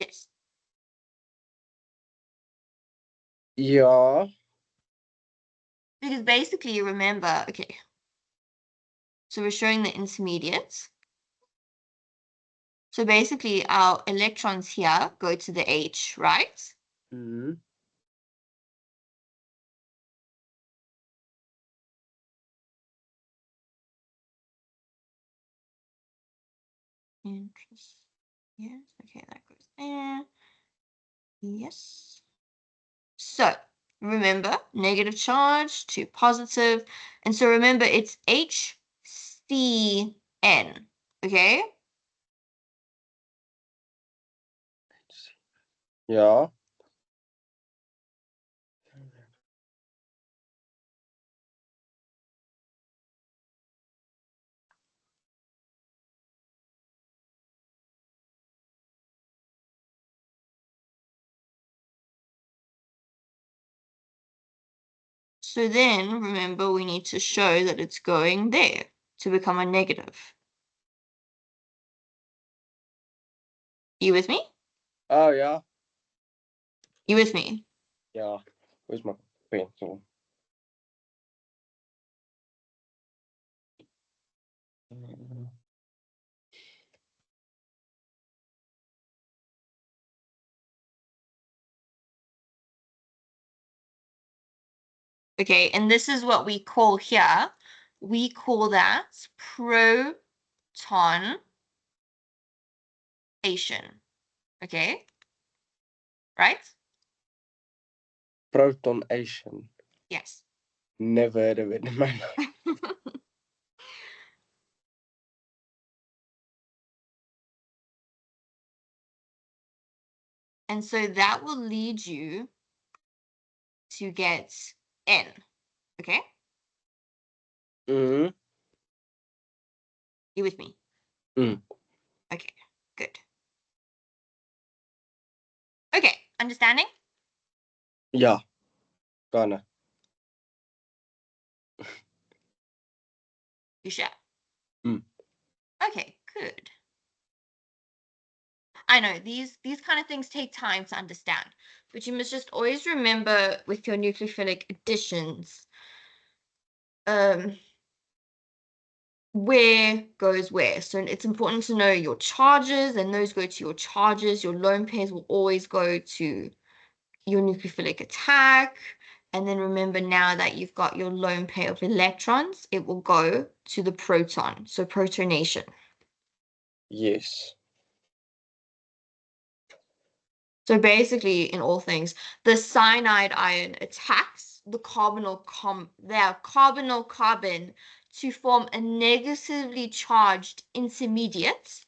Yes. Yeah. Because basically, you remember, okay, so we're showing the intermediates. So basically, our electrons here go to the H, right? Mm-hmm. interest. Yes, okay, that goes there. Yes. So remember, negative charge to positive. And so remember, it's HCN. Okay? Yeah. So then remember, we need to show that it's going there to become a negative. You with me? Oh, yeah. You with me? Yeah. Where's my pencil? Okay, and this is what we call here. We call that protonation. Okay? Right? Protonation. Yes. Never heard of it in my life. And so that will lead you to get N. Okay? Mm-hmm. You with me? Mm. Okay, good. Okay, understanding? Yeah. Kinda. You sure? Mm. Okay, good. I know these kind of things take time to understand, but you must just always remember with your nucleophilic additions, where goes where. So it's important to know your charges, and those go to your charges. Your lone pairs will always go to your nucleophilic attack. And then remember, now that you've got your lone pair of electrons, it will go to the proton, so protonation. Yes. So basically, in all things, the cyanide ion attacks the carbonyl carbon to form a negatively charged intermediate,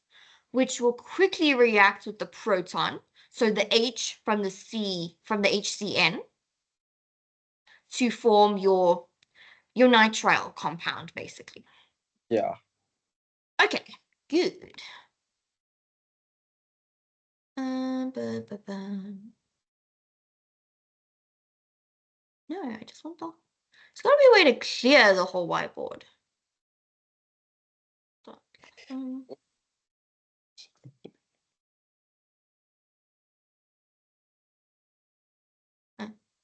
which will quickly react with the proton, so the H from the HCN, to form your nitrile compound, basically. Yeah. Okay, good. No, I just want the. There's got to be a way to clear the whole whiteboard.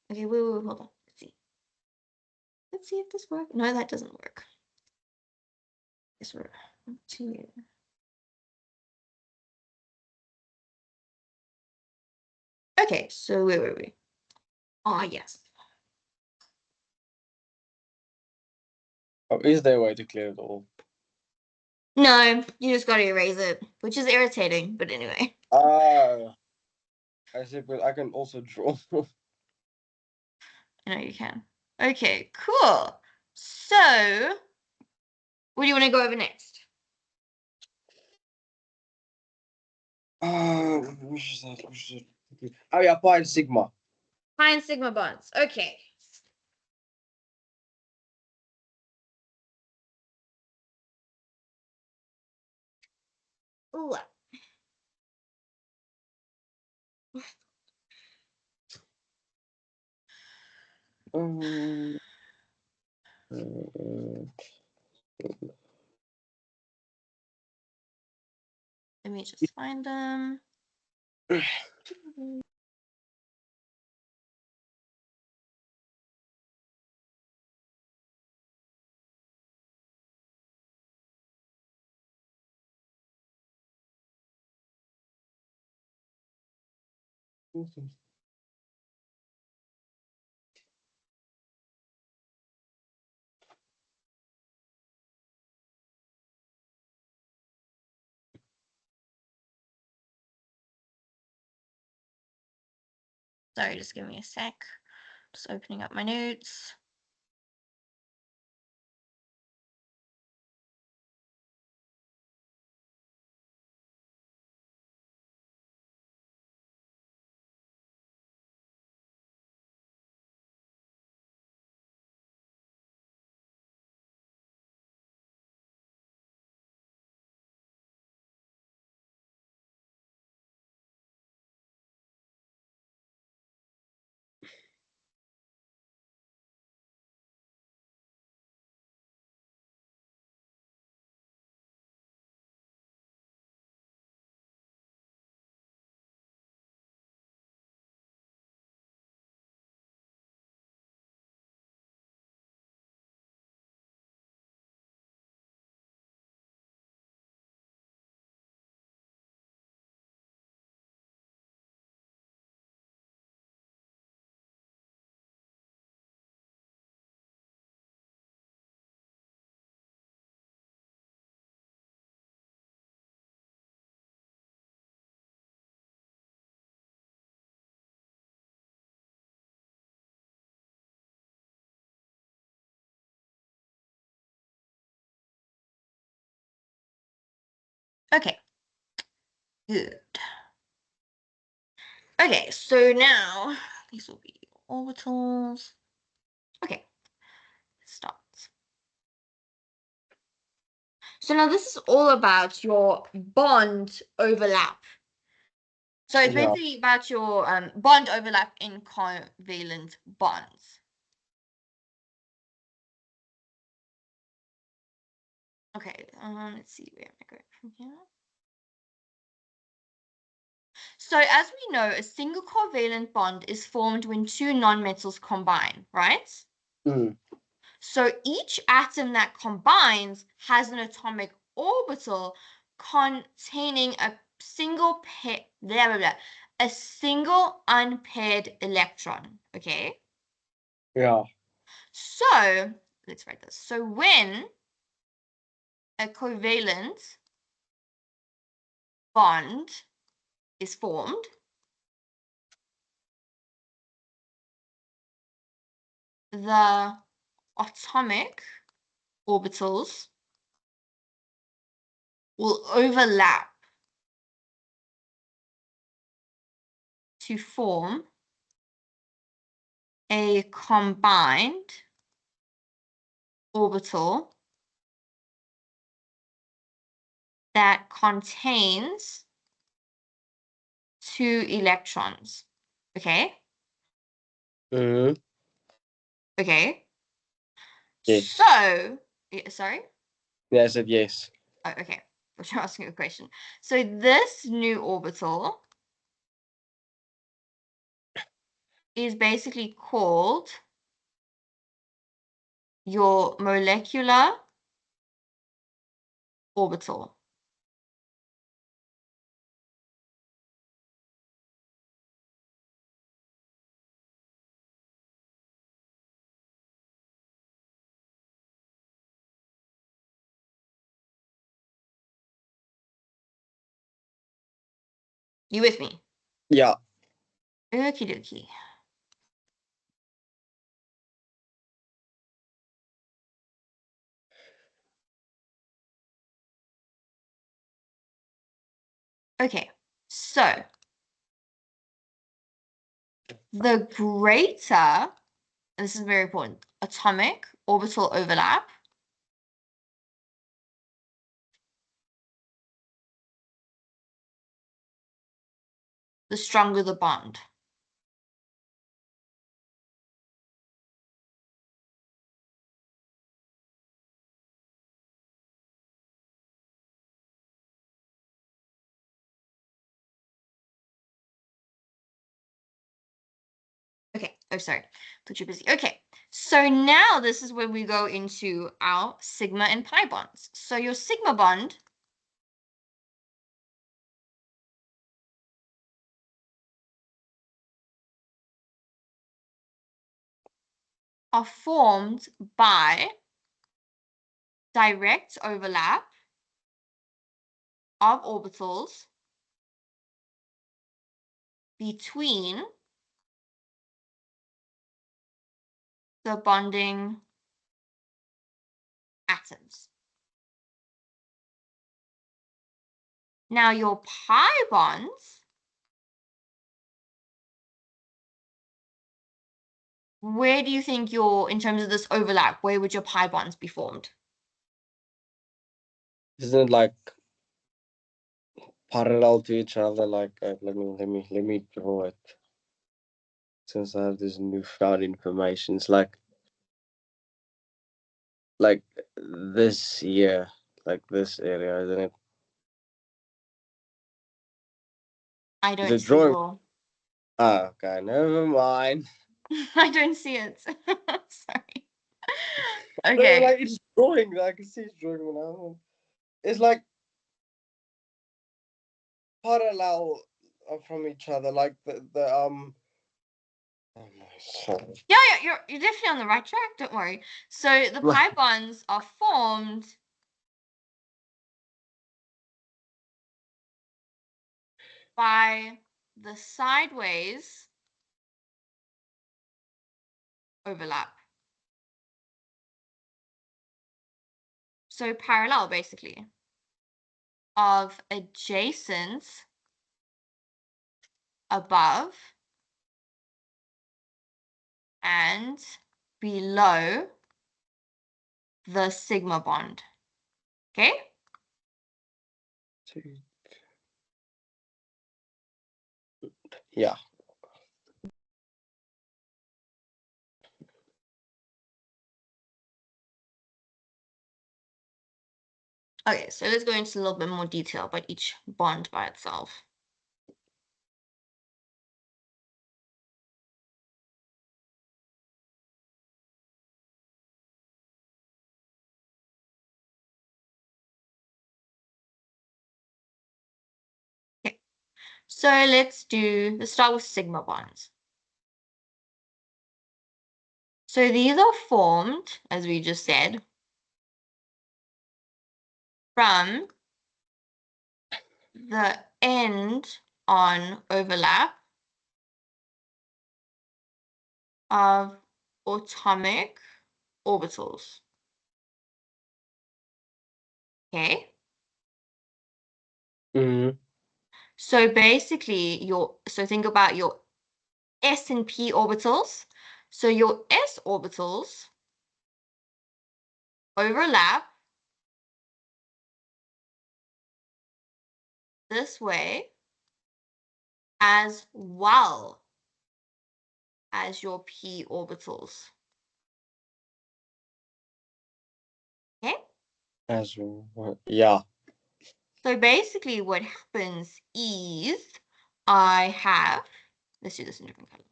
Okay, wait, hold on. Let's see. Let's see if this works. No, that doesn't work. This work. Okay, so where were we? Ah, yes. Oh, is there a way to clear it all? No, you just got to erase it, which is irritating, but anyway. Ah, I see, but I can also draw. I know you can. Okay, cool. So, what do you want to go over next? Which is that? Oh yeah, pi and sigma. Pi and sigma bonds. Okay. Ooh. Um, Let me just find them. Sorry, just give me a sec. Just opening up my notes. Okay, good. Okay, so now these will be orbitals. Okay, start. So now this is all about your bond overlap. So it's Yeah. basically about your bond overlap in covalent bonds. Okay, let's see where am I going from here. So as we know, a single covalent bond is formed when two nonmetals combine, right? Mm. So each atom that combines has an atomic orbital containing a single pair, blah, blah, blah, a single unpaired electron, okay? Yeah. So let's write this. So when a covalent bond is formed, the atomic orbitals will overlap to form a combined orbital that contains two electrons. Okay? Mm-hmm. Okay. Yes. So, sorry? Yeah, I said yes. Oh, okay. I was asking a question. So this new orbital is basically called your molecular orbital. You with me? Yeah. Okie dokie. Okay, so the greater, and this is very important, atomic orbital overlap the stronger the bond. Okay, oh, sorry, thought you're busy. Okay, so now this is where we go into our sigma and pi bonds. So your sigma bond are formed by direct overlap of orbitals between the bonding atoms. Now your pi bonds, where do you think in terms of this overlap, where would your pi bonds be formed? Isn't it like parallel to each other? Like let me draw it. Since I have this newfound information, it's like this here, like this area, isn't it? I Is don't it see drawing? your. Ah, okay, never mind. I don't see it. Sorry. No, Okay. like it's drawing. I can see it's drawing now. It's like parallel from each other, like the. Oh my soul. Yeah, you're definitely on the right track. Don't worry. So the pi bonds are formed by the sideways overlap. So parallel, basically, of adjacent above and below the sigma bond. Okay? Yeah. Okay, so let's go into a little bit more detail about each bond by itself. Okay, so let's start with sigma bonds. So these are formed, as we just said, from the end on overlap of atomic orbitals. Okay? Mm-hmm. So basically, think about your s and p orbitals. So your s orbitals overlap this way as well as your p orbitals. Okay? As yeah. So basically what happens is let's do this in a different color.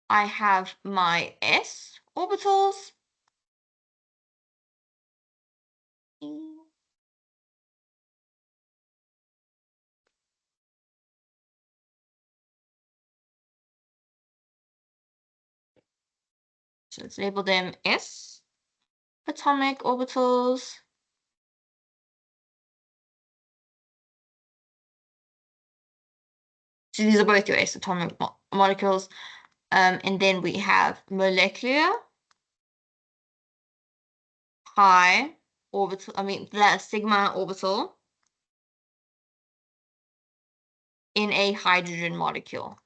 I have my s orbitals. So let's label them s atomic orbitals. So these are both your s atomic molecules. And then we have molecular pi orbital, the sigma orbital in a hydrogen molecule.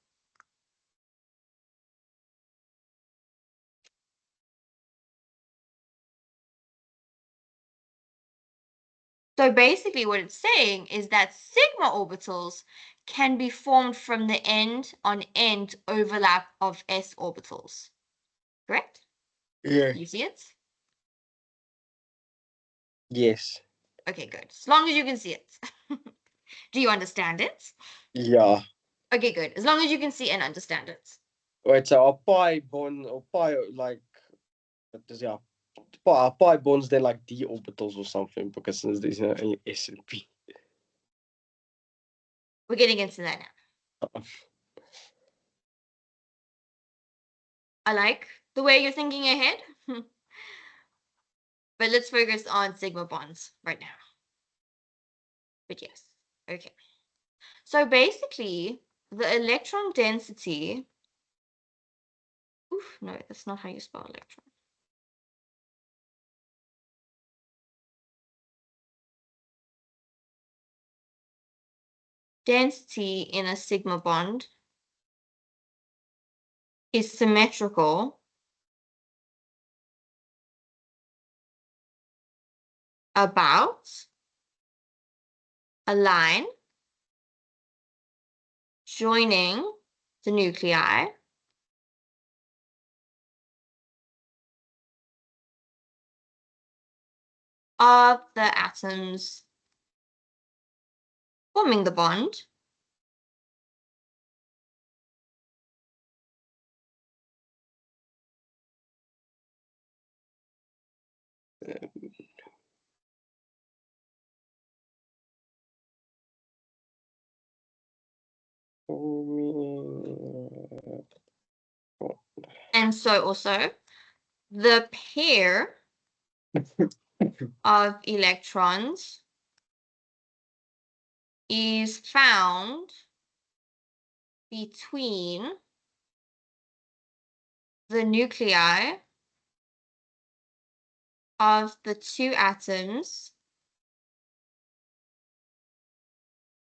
So basically what it's saying is that sigma orbitals can be formed from the end-on-end overlap of s orbitals. Correct? Yeah. You see it? Yes. Okay, good. As long as you can see it. Do you understand it? Yeah. Okay, good. As long as you can see and understand it. Wait, so a pi bond or pi like does yeah. Pi bonds they're like d orbitals or something because since there's only s and p. We're getting into that now. I like the way you're thinking ahead. But let's focus on sigma bonds right now. But yes, okay. So basically, the electron density Oof, no, that's not how you spell electron. Density in a sigma bond is symmetrical about a line joining the nuclei of the atoms forming the bond and so also the pair of electrons is found between the nuclei of the two atoms.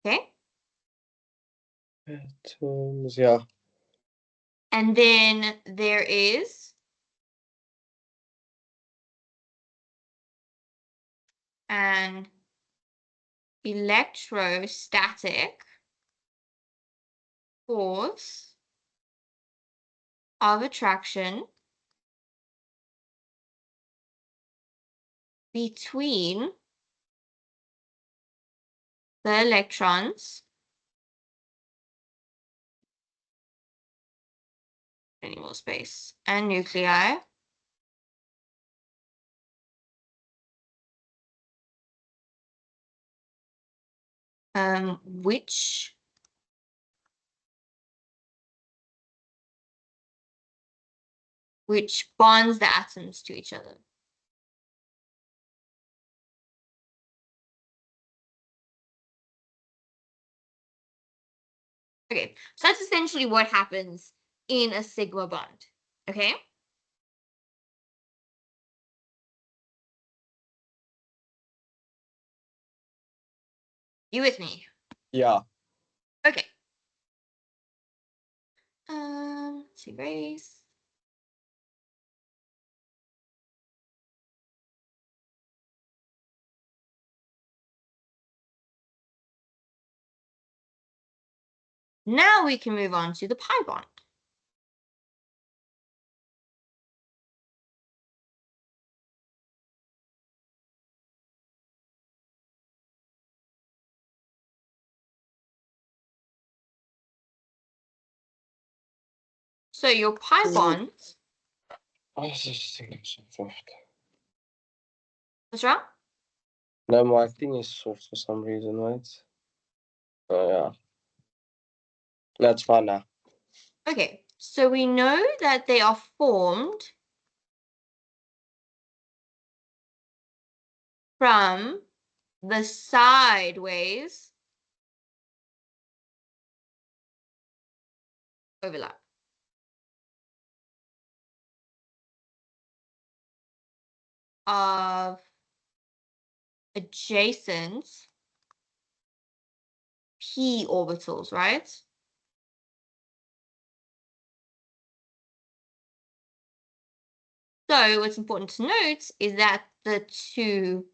Okay. Atoms, yeah. And then there is an electrostatic force of attraction between the electrons, any more space, and nuclei which bonds the atoms to each other. Okay, so that's essentially what happens in a sigma bond. Okay. You with me? Yeah. Okay. Let's erase. Now we can move on to the pi bond. So your pi bond. I was just thinking something. What's wrong? No, my thing is short for some reason, right? Oh, yeah. That's fine now. Okay, so we know that they are formed from the sideways overlap. Of adjacent p orbitals, right? So what's important to note is that the two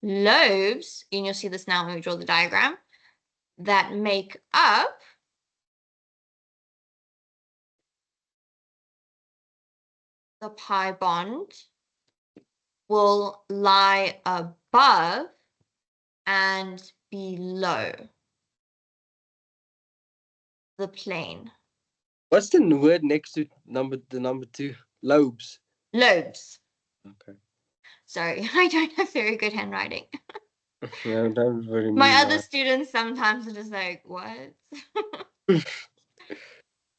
lobes, and you'll see this now when we draw the diagram, that make up the pi bond will lie above and below the plane. What's the word next to the number 2? Lobes. Lobes. Okay. Sorry, I don't have very good handwriting. No, don't very My mean other that. students sometimes are just like, what?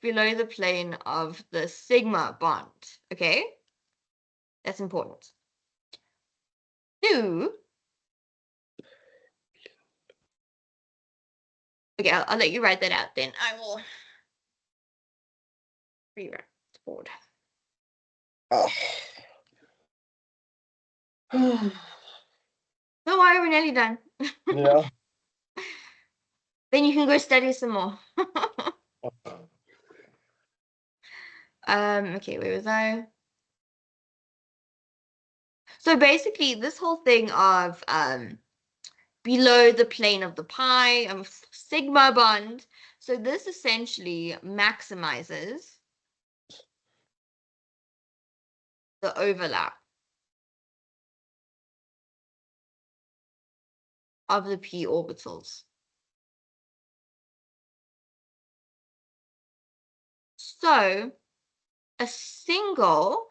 Below the plane of the sigma bond. Okay? That's important. 2. Okay, I'll let you write that out then. I will rewrite the board. Ah. Don't worry, we're nearly done. Yeah. Then you can go study some more. Okay, where was I? So basically, this whole thing of below the plane of the pi, sigma bond. So this essentially maximizes the overlap of the p orbitals. So a single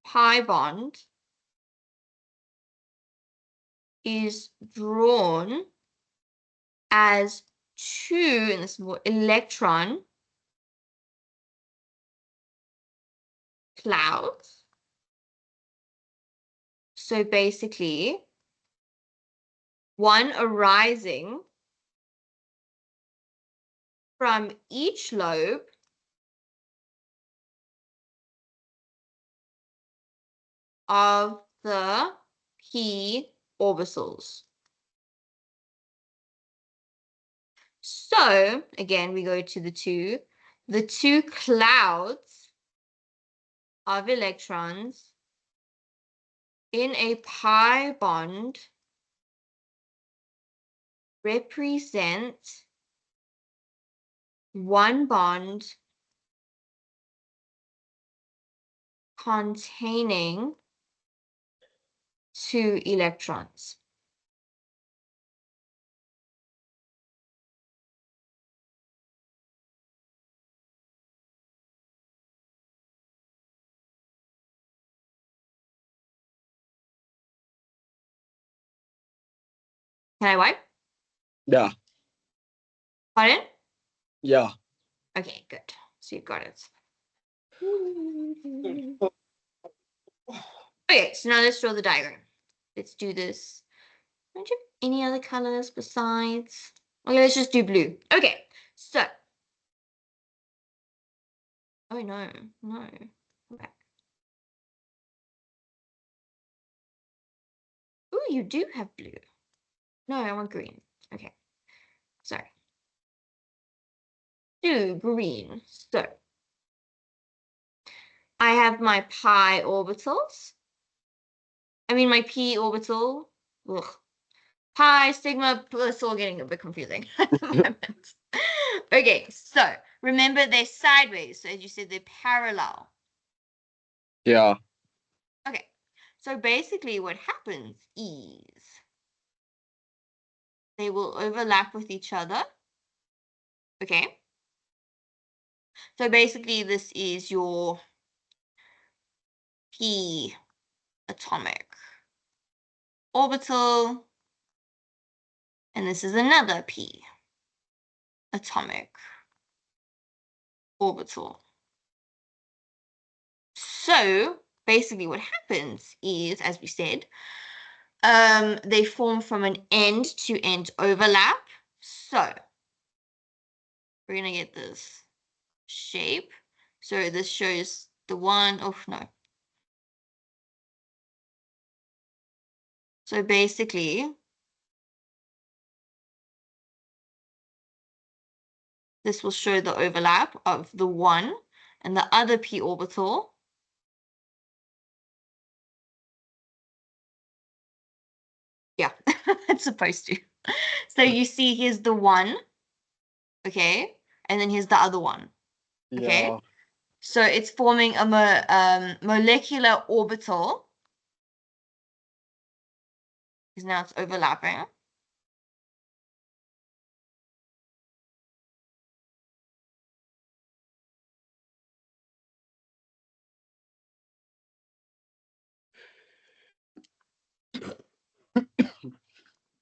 pi bond is drawn as two, and this is more electron clouds. So basically, one arising from each lobe of the p orbitals. So again, we go to the two clouds of electrons in a pi bond represent one bond containing two electrons. Can I wipe? Yeah. Pardon? Yeah. Okay, good. So you've got it. Okay, so now let's draw the diagram. Let's do this. Don't you have any other colors besides? Okay, let's just do blue. Okay, so. Oh no, no. Okay. Oh, you do have blue. No, I want green. Okay, sorry. Do green. So I have my pi orbitals. I mean my p orbital. Ugh. Pi, sigma, it's all getting a bit confusing at the moment. Okay, so remember they're sideways. So as you said, they're parallel. Yeah. Okay, so basically what happens is they will overlap with each other. Okay, so basically this is your p atomic orbital, and this is another p atomic orbital. So basically what happens is, as we said, they form from an end-to-end overlap. So we're gonna get this shape. So this shows the one, oh no. So basically, this will show the overlap of the one and the other p orbital. Yeah, it's supposed to. So you see here's the one, okay? And then here's the other one, okay? Yeah. So it's forming a molecular orbital, because now it's overlapping.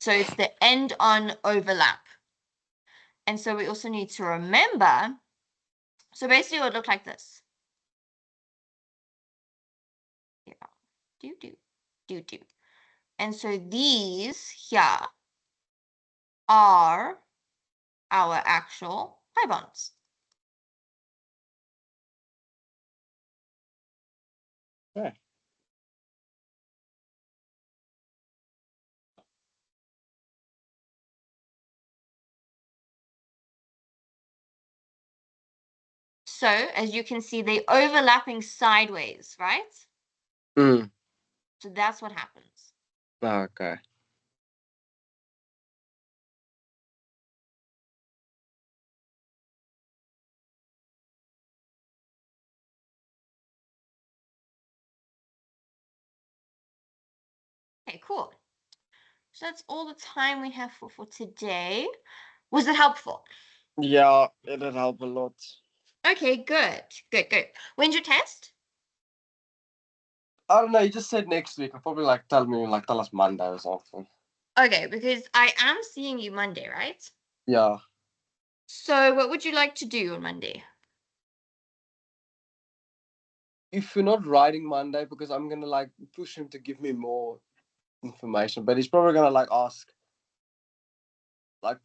So it's the end-on overlap. And so we also need to remember, so basically it would look like this. Yeah, do. And so these here are our actual pi bonds. Okay. So, as you can see, they're overlapping sideways, right? Mm. So that's what happens. Okay. Okay, cool. So that's all the time we have for today. Was it helpful? Yeah, it'd help a lot. Okay, good. Good, good. When's your test? I don't know. You just said next week. I'll probably tell us Monday or something. Okay, because I am seeing you Monday, right? Yeah. So what would you like to do on Monday? If you're not writing Monday, because I'm gonna push him to give me more information, but he's probably gonna ask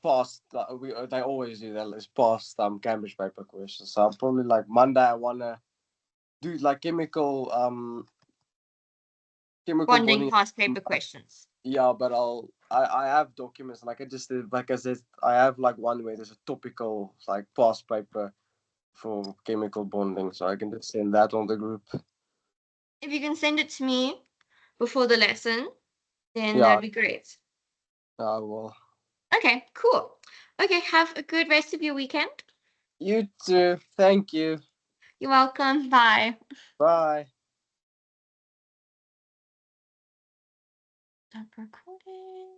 past. They always do that. It's past Cambridge paper questions. So I'm probably Monday. I wanna do chemical Bonding bonding. past paper questions. Yeah, but I have documents I just did I said I have one where there's a topical past paper for chemical bonding, so I can just send that on the group. If you can send it to me before the lesson, then Yeah, that'd be great. I will. Okay, cool. Okay, have a good rest of your weekend. You too. Thank you. You're welcome. Bye. Bye. Stop recording.